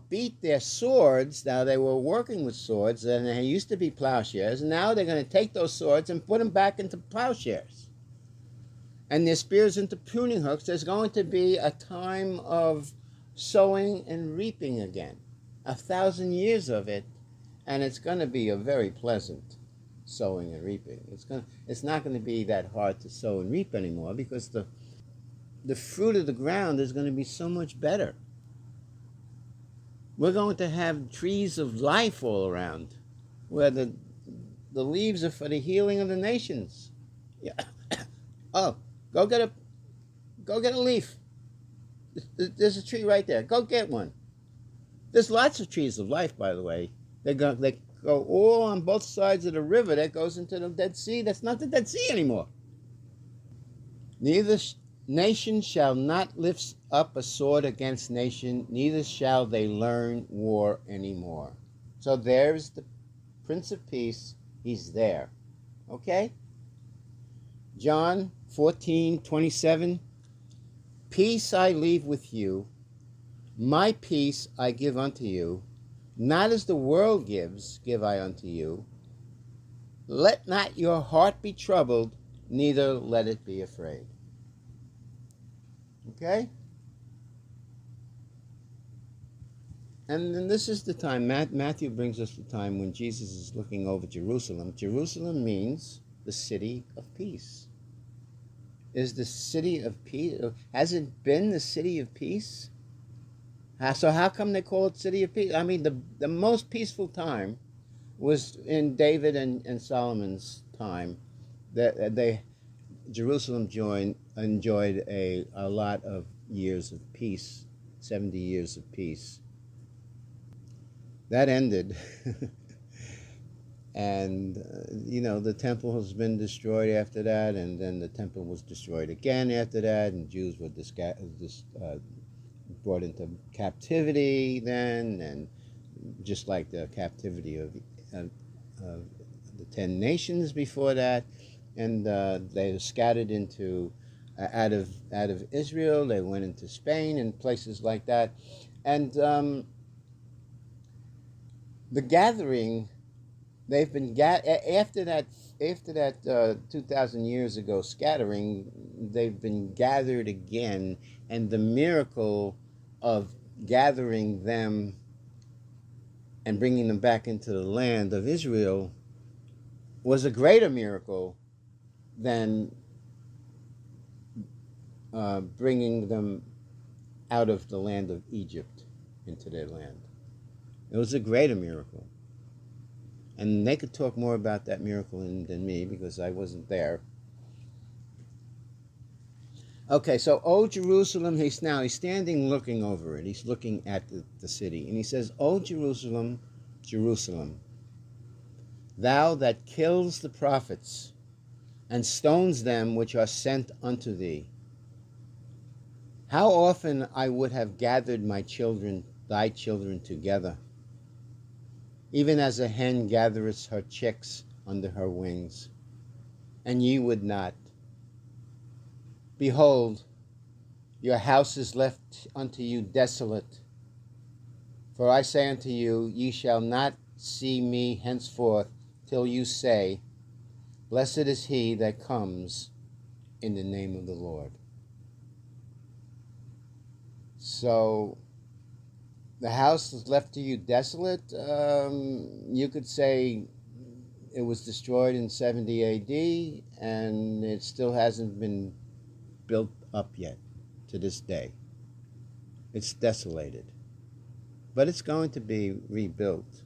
beat their swords. Now they were working with swords, and they used to be plowshares. And now they're going to take those swords and put them back into plowshares, and their spears into pruning hooks. There's going to be a time of sowing and reaping again, 1,000 years of it, and it's going to be a very pleasant sowing and reaping. It's not going to be that hard to sow and reap anymore, because the fruit of the ground is going to be so much better. We're going to have trees of life all around, where the leaves are for the healing of the nations. Yeah. Oh, go get a leaf. There's a tree right there. Go get one. There's lots of trees of life, by the way. They go all on both sides of the river that goes into the Dead Sea. That's not the Dead Sea anymore. Neither nation shall not lift up a sword against nation, neither shall they learn war anymore. So there's the Prince of Peace. He's there. Okay? John 14:27. Peace I leave with you, my peace I give unto you. Not as the world gives, give I unto you. Let not your heart be troubled, neither let it be afraid. Okay? And then this is the time, Matthew brings us the time when Jesus is looking over Jerusalem. Jerusalem means the city of peace. Is the city of peace, has it been the city of peace? So how come they call it city of peace? I mean, the most peaceful time was in David and Solomon's time. Jerusalem enjoyed a lot of years of peace, 70 years of peace. That ended. And, the temple has been destroyed after that, and then the temple was destroyed again after that, and Jews were brought into captivity then, and just like the captivity of the 10 nations before that, and they were scattered out of Israel. They went into Spain and places like that, and The gathering, they've been after that 2,000 years ago scattering, they've been gathered again, and the miracle of gathering them and bringing them back into the land of Israel was a greater miracle than bringing them out of the land of Egypt into their land. It was a greater miracle. And they could talk more about that miracle than me because I wasn't there. Okay, so, O Jerusalem, he's standing looking over it. He's looking at the city. And he says, O Jerusalem, Jerusalem, thou that kills the prophets and stones them which are sent unto thee. How often I would have gathered my children, thy children together, even as a hen gathereth her chicks under her wings, and ye would not. Behold, your house is left unto you desolate. For I say unto you, ye shall not see me henceforth till you say, Blessed is he that comes in the name of the Lord. So, the house is left to you desolate. You could say it was destroyed in 70 AD, and it still hasn't been built up yet to this day. It's desolated. But it's going to be rebuilt.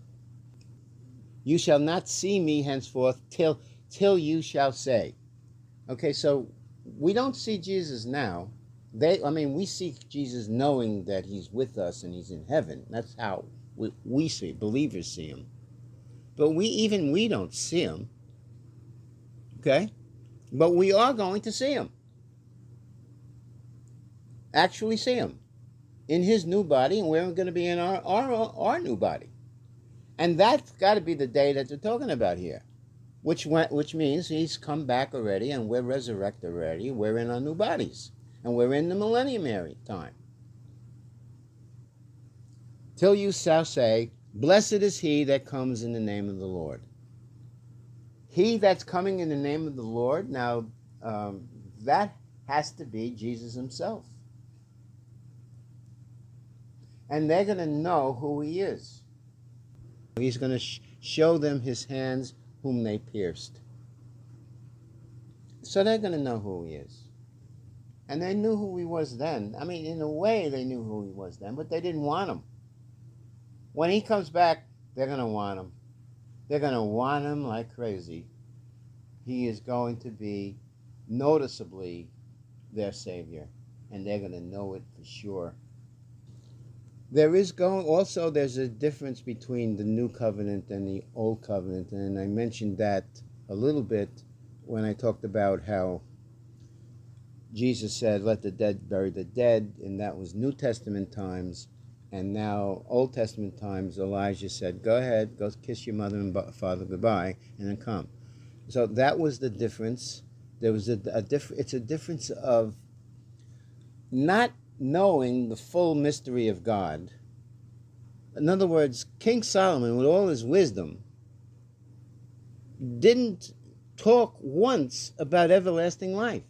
You shall not see me henceforth till you shall say. Okay, so we don't see Jesus now. We see Jesus knowing that he's with us and he's in heaven. That's how we see, believers see him. But we don't see him. Okay? But we are going to see him. Actually see him in his new body, and we're going to be in our new body. And that's got to be the day that they're talking about here, which means he's come back already, and we're resurrected already. We're in our new bodies, and we're in the millennium time. Till you shall say, Blessed is he that comes in the name of the Lord. He that's coming in the name of the Lord, now that has to be Jesus himself. And they're going to know who he is. He's going to show them his hands whom they pierced. So they're going to know who he is. And they knew who he was then. I mean, in a way, they knew who he was then, but they didn't want him. When he comes back, they're going to want him. They're going to want him like crazy. He is going to be noticeably their Savior, and they're going to know it for sure. There's a difference between the New Covenant and the Old Covenant, and I mentioned that a little bit when I talked about how Jesus said, let the dead bury the dead, and that was New Testament times. And now, Old Testament times, Elijah said, go ahead, go kiss your mother and father goodbye, and then come. So that was the difference. There was it's a difference of not knowing the full mystery of God. In other words, King Solomon, with all his wisdom, didn't talk once about everlasting life.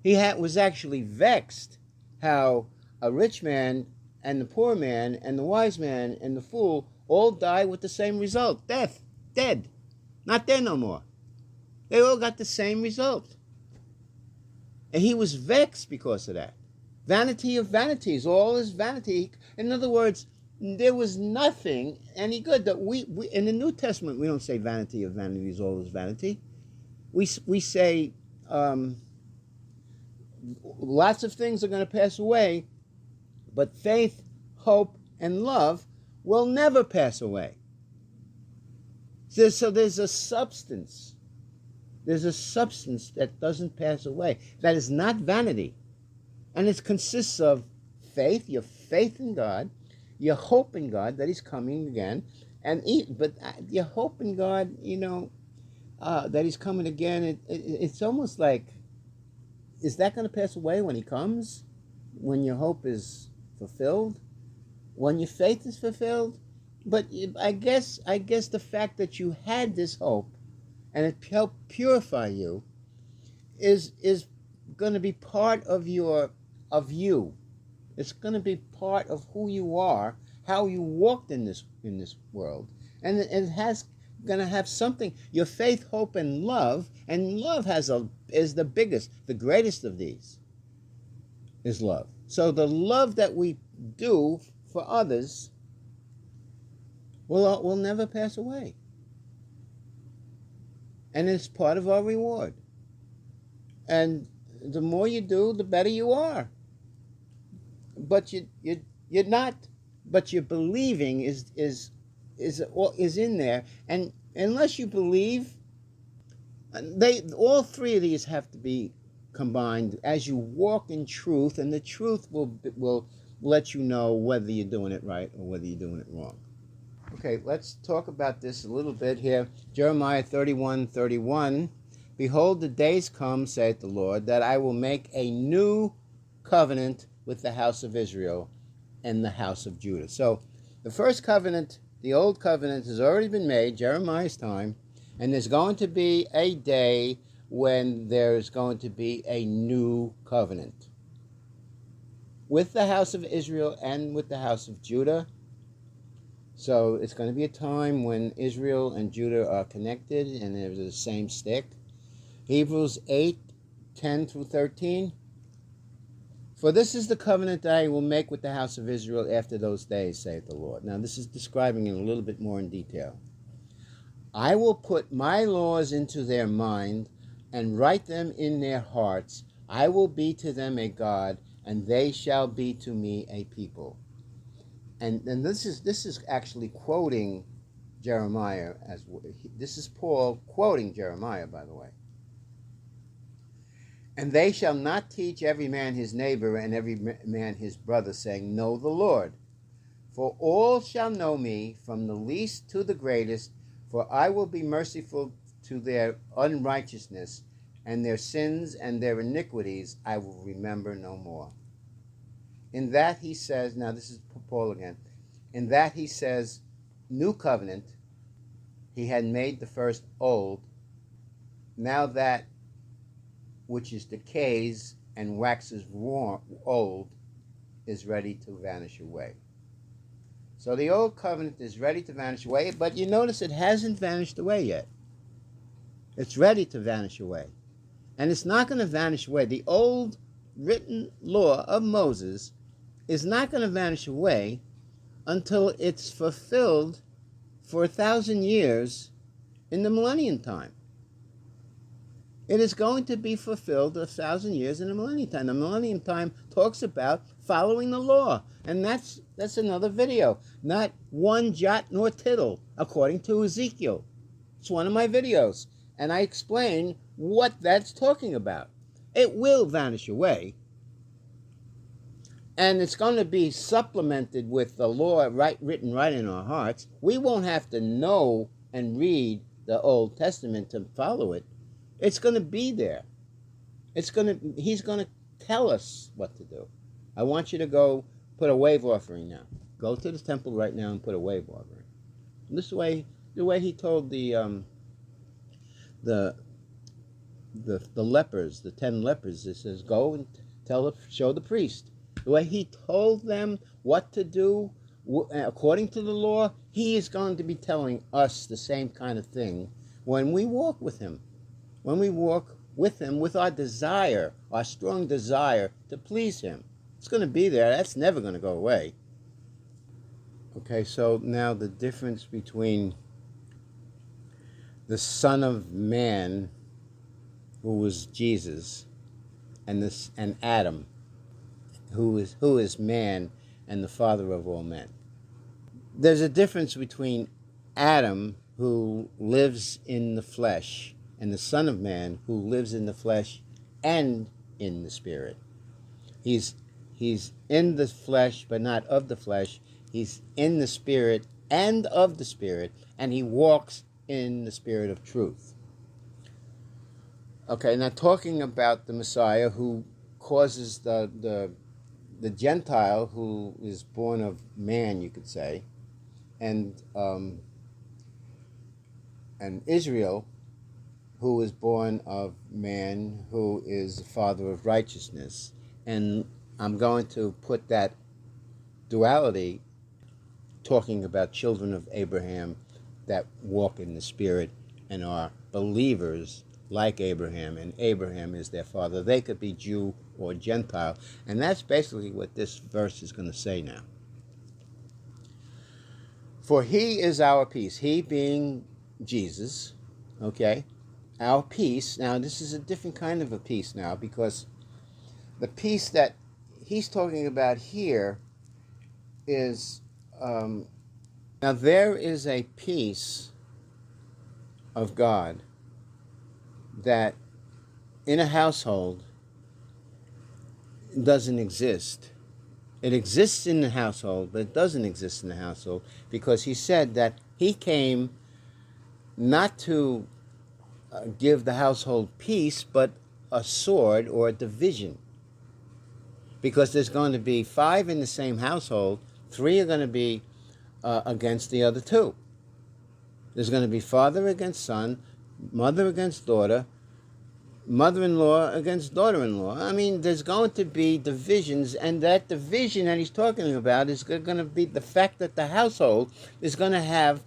He was actually vexed how a rich man and the poor man and the wise man and the fool all die with the same result. Death. Dead. Not there no more. They all got the same result. And he was vexed because of that. Vanity of vanities. All is vanity. In other words, there was nothing any good. That we in the New Testament, we don't say vanity of vanities, all is vanity. We say lots of things are going to pass away, but faith, hope, and love will never pass away. So there's a substance. There's a substance that doesn't pass away. That is not vanity. And it consists of faith, your faith in God, your hope in God that he's coming again, but your hope in God, that he's coming again, it's almost like, is that going to pass away when he comes? When your hope is fulfilled? When your faith is fulfilled? but I guess the fact that you had this hope and it helped purify you is going to be part of you. It's going to be part of who you are, how you walked in this world, and it has going to have something. Your faith, hope, and love is the biggest, the greatest of these is love. So the love that we do for others will never pass away, and it's part of our reward. And the more you do, the better you are. But you're not. But your believing is in there, and unless you believe, all three of these have to be combined as you walk in truth, and the truth will let you know whether you're doing it right or whether you're doing it wrong. Okay, let's talk about this a little bit here. Jeremiah 31:31. Behold, the days come, saith the Lord, that I will make a new covenant with the house of Israel and the house of Judah. So the first covenant, the old covenant, has already been made, Jeremiah's time, and there's going to be a day when there's going to be a new covenant with the house of Israel and with the house of Judah. So it's going to be a time when Israel and Judah are connected and they're the same stick. Hebrews 8:10-13. For this is the covenant that I will make with the house of Israel after those days, saith the Lord. Now this is describing it a little bit more in detail. I will put my laws into their mind and write them in their hearts. I will be to them a God, and they shall be to me a people. And this is actually quoting Jeremiah. This is Paul quoting Jeremiah, by the way. And they shall not teach every man his neighbor and every man his brother, saying, Know the Lord. For all shall know me, from the least to the greatest, for I will be merciful to their unrighteousness, and their sins and their iniquities I will remember no more. In that he says, now this is Paul again, in that he says, new covenant, he had made the first old. Now that which is decays and waxes old is ready to vanish away. So the old covenant is ready to vanish away, but you notice it hasn't vanished away yet. It's ready to vanish away. And it's not going to vanish away. The old written law of Moses is not going to vanish away until it's fulfilled for 1,000 years in the millennium time. It is going to be fulfilled 1,000 years in the millennium time. The millennium time talks about following the law. And that's another video. Not one jot nor tittle, according to Ezekiel. It's one of my videos. And I explain what that's talking about. It will vanish away. And it's going to be supplemented with the law written right in our hearts. We won't have to know and read the Old Testament to follow it. It's going to be there. He's going to tell us what to do. I want you to go put a wave offering now. Go to the temple right now and put a wave offering. And this way, the way he told the lepers, the 10 lepers, it says, go and show the priest. The way he told them what to do according to the law, he is going to be telling us the same kind of thing when we walk with him. When we walk with him with our desire, our strong desire to please him. It's going to be there. That's never going to go away. Okay, so now the difference between the Son of Man, who was Jesus, and Adam, who is man and the father of all men. There's a difference between Adam, who lives in the flesh, and the Son of Man, who lives in the flesh and in the spirit. He's in the flesh, but not of the flesh. He's in the spirit and of the spirit, and he walks in the spirit of truth. Okay, now talking about the Messiah, who causes the Gentile, who is born of man, you could say, and Israel, who is born of man, who is the father of righteousness. And I'm going to put that duality, talking about children of Abraham that walk in the Spirit and are believers like Abraham, and Abraham is their father. They could be Jew or Gentile, and that's basically what this verse is going to say now. For he is our peace, he being Jesus, okay? Our peace. Now, this is a different kind of a peace now, because the peace that he's talking about here is, now there is a peace of God that in a household doesn't exist. It exists in the household, but it doesn't exist in the household, because he said that he came not to give the household peace, but a sword or a division. Because there's going to be 5 in the same household, 3 are going to be against the other 2. There's going to be father against son, mother against daughter, mother-in-law against daughter-in-law. I mean, there's going to be divisions, and that division that he's talking about is going to be the fact that the household is going to have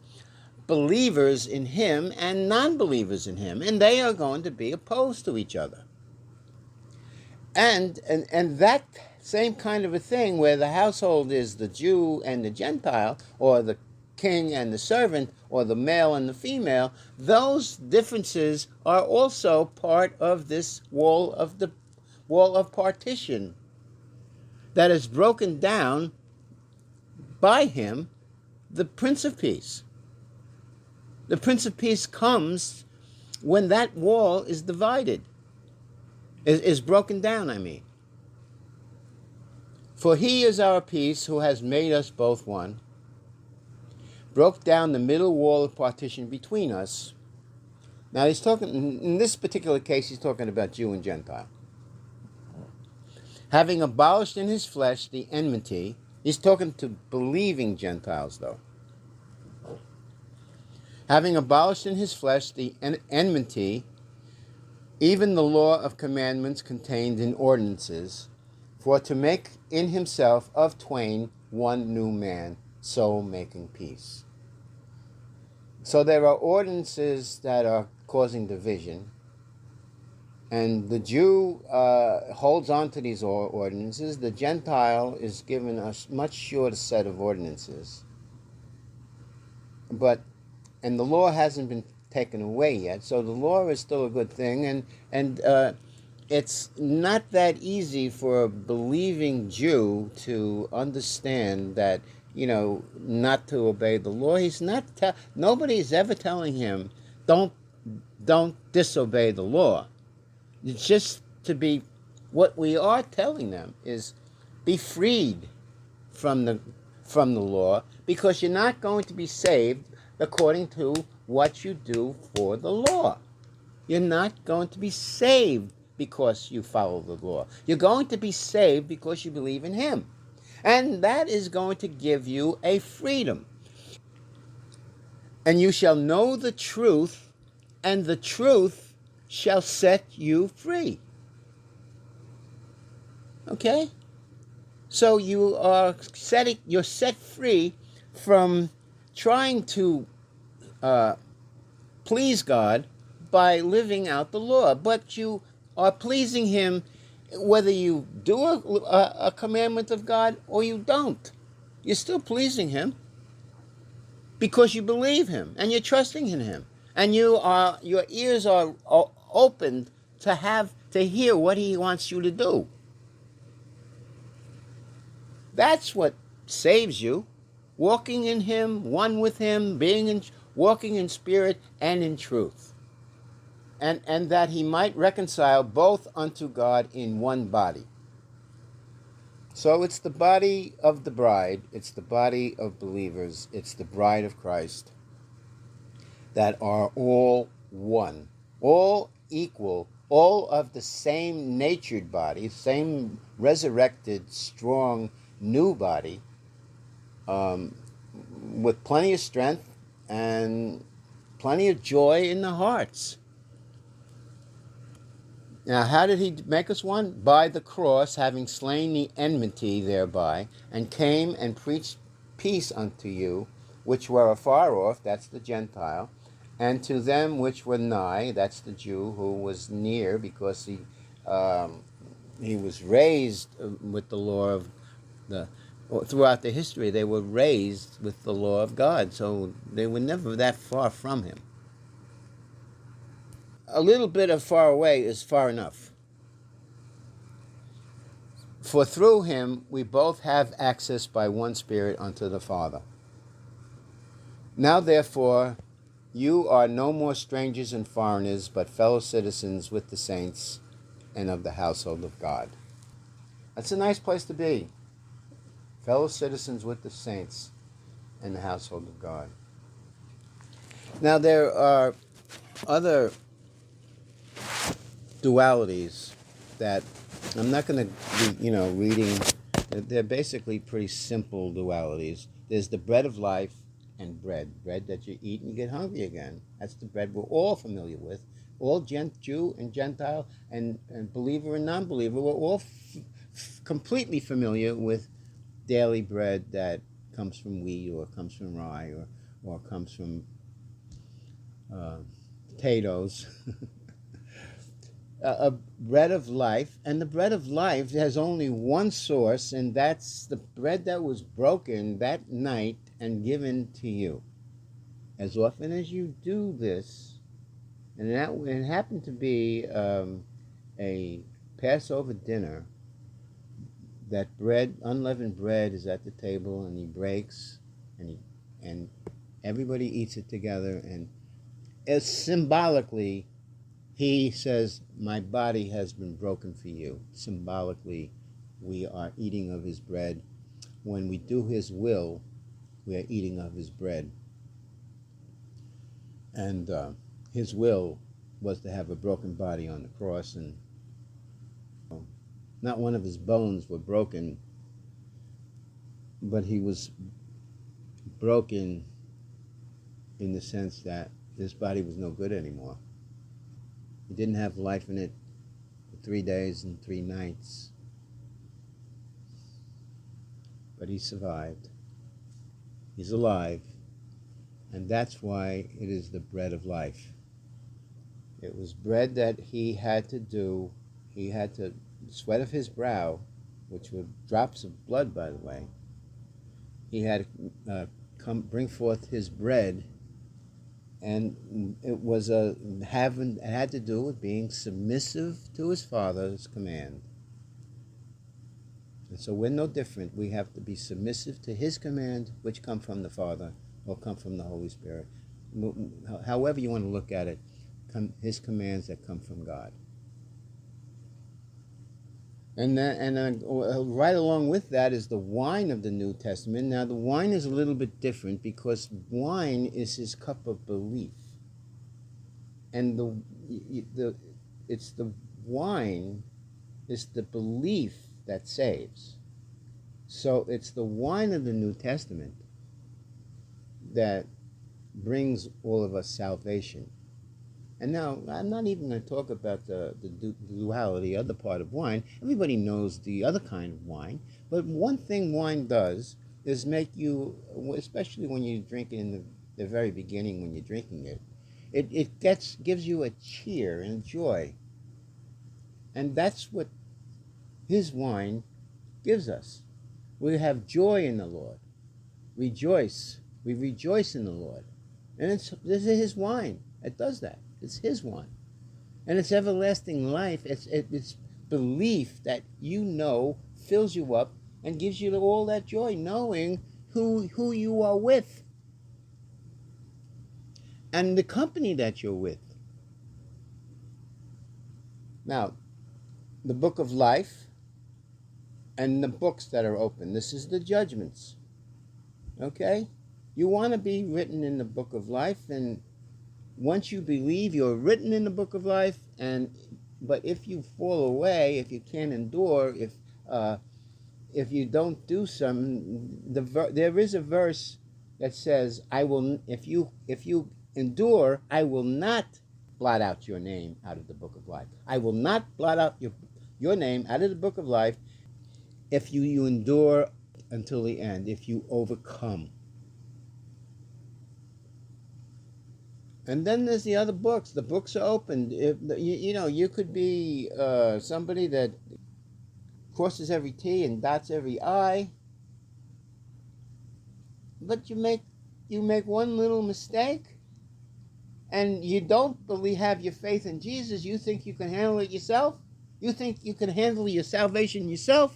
believers in him and non-believers in him, and they are going to be opposed to each other. And that same kind of a thing, where the household is the Jew and the Gentile, or the king and the servant, or the male and the female, those differences are also part of this wall of partition that is broken down by him, the Prince of Peace. The Prince of Peace comes when that wall is divided, is broken down, I mean. For he is our peace, who has made us both one, broke down the middle wall of partition between us. Now he's talking, in this particular case, he's talking about Jew and Gentile. Having abolished in his flesh the enmity, he's talking to believing Gentiles though. Having abolished in his flesh the enmity, even the law of commandments contained in ordinances, for to make in himself of twain one new man, so making peace. So there are ordinances that are causing division, and the Jew holds on to these ordinances. The Gentile is given a much shorter set of ordinances. And the law hasn't been taken away yet, so the law is still a good thing, and it's not that easy for a believing Jew to understand that, not to obey the law. Nobody's ever telling him, don't disobey the law. It's just to be, what we are telling them is, be freed from the law, because you're not going to be saved according to what you do for the law. You're not going to be saved because you follow the law. You're going to be saved because you believe in him. And that is going to give you a freedom. And you shall know the truth, and the truth shall set you free. Okay? So you're set free from trying to please God by living out the law, but you are pleasing him whether you do a commandment of God or you don't. You're still pleasing him because you believe him and you're trusting in him, and your ears are opened to hear what he wants you to do. That's what saves you. Walking in him, one with him, walking in spirit and in truth. And that he might reconcile both unto God in one body. So it's the body of the bride, it's the body of believers, it's the bride of Christ that are all one, all equal, all of the same natured body, same resurrected, strong, new body, with plenty of strength and plenty of joy in the hearts. Now, how did he make us one? By the cross, having slain the enmity thereby, and came and preached peace unto you, which were afar off, that's the Gentile, and to them which were nigh, that's the Jew who was near, because he was raised with the law of the. Throughout the history, they were raised with the law of God, so they were never that far from him. A little bit of far away is far enough. For through him we both have access by one Spirit unto the Father. Now therefore you are no more strangers and foreigners, but fellow citizens with the saints and of the household of God. That's a nice place to be. Fellow citizens with the saints and the household of God. Now there are other dualities that I'm not going to be, reading. They're basically pretty simple dualities. There's the bread of life and bread that you eat and you get hungry again. That's the bread we're all familiar with. All Jew and Gentile and believer and non-believer, we're all completely familiar with daily bread that comes from wheat or comes from rye or comes from potatoes. A bread of life, and the bread of life has only one source, and that's the bread that was broken that night and given to you. As often as you do this, and it happened to be a Passover dinner, that bread, unleavened bread, is at the table, and he breaks, and everybody eats it together, and it's symbolically, he says, my body has been broken for you. Symbolically, we are eating of his bread. When we do his will, we are eating of his bread. And his will was to have a broken body on the cross, and not one of his bones were broken, but he was broken in the sense that his body was no good anymore. He didn't have life in it for 3 days and 3 nights. But he survived. He's alive. And that's why it is the bread of life. It was bread that he had to do. He had to sweat of his brow, which were drops of blood, by the way. He had to bring forth his bread. And it was it had to do with being submissive to his Father's command. And so we're no different. We have to be submissive to his command, which come from the Father or come from the Holy Spirit. However you want to look at it, his commands that come from God. And right along with that is the wine of the New Testament. Now, the wine is a little bit different because wine is his cup of belief. And it's the wine, it's the belief that saves. So it's the wine of the New Testament that brings all of us salvation. And now, I'm not even going to talk about the duality, other part of wine. Everybody knows the other kind of wine. But one thing wine does is make you, especially when you drink it in the very beginning when you're drinking it, it gives you a cheer and joy. And that's what his wine gives us. We have joy in the Lord. Rejoice. We rejoice in the Lord. And this is his wine. It does that. It's his one. And it's everlasting life. It's belief that fills you up and gives you all that joy, knowing who you are with and the company that you're with. Now, the book of life and the books that are open. This is the judgments. Okay? You want to be written in the book of life, and once you believe, you're written in the book of life. But if you fall away, if you can't endure, if you don't do something, there is a verse that says, I will, if you endure, I will not blot out your name out of the book of life. I will not blot out your name out of the book of life if you endure until the end, if you overcome. And then there's the other books. The books are open. If, you could be somebody that crosses every T and dots every I, but you make one little mistake, and you don't have your faith in Jesus. You think you can handle it yourself? You think you can handle your salvation yourself?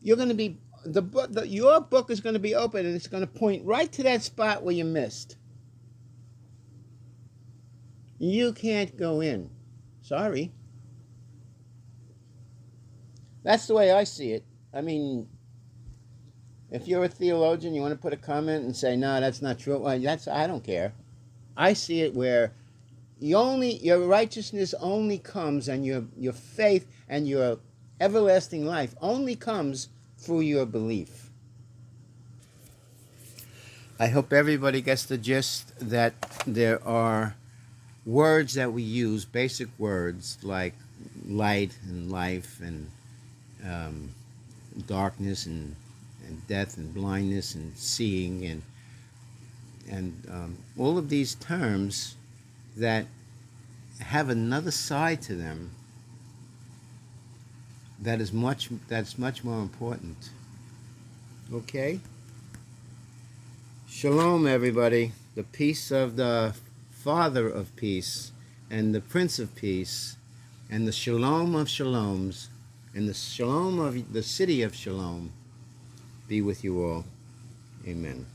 You're going to be your book is going to be open, and it's going to point right to that spot where you missed. You can't go in. Sorry. That's the way I see it. I mean, if you're a theologian, you want to put a comment and say, no, that's not true. Well, I don't care. I see it where your righteousness only comes, and your faith and your everlasting life only comes through your belief. I hope everybody gets the gist that there are words that we use, basic words like light and life and darkness and death and blindness and seeing and all of these terms that have another side to them that's much more important. Okay? Shalom, everybody. The peace of the Father of peace and the Prince of peace and the shalom of shaloms and the shalom of the city of Shalom be with you all. Amen.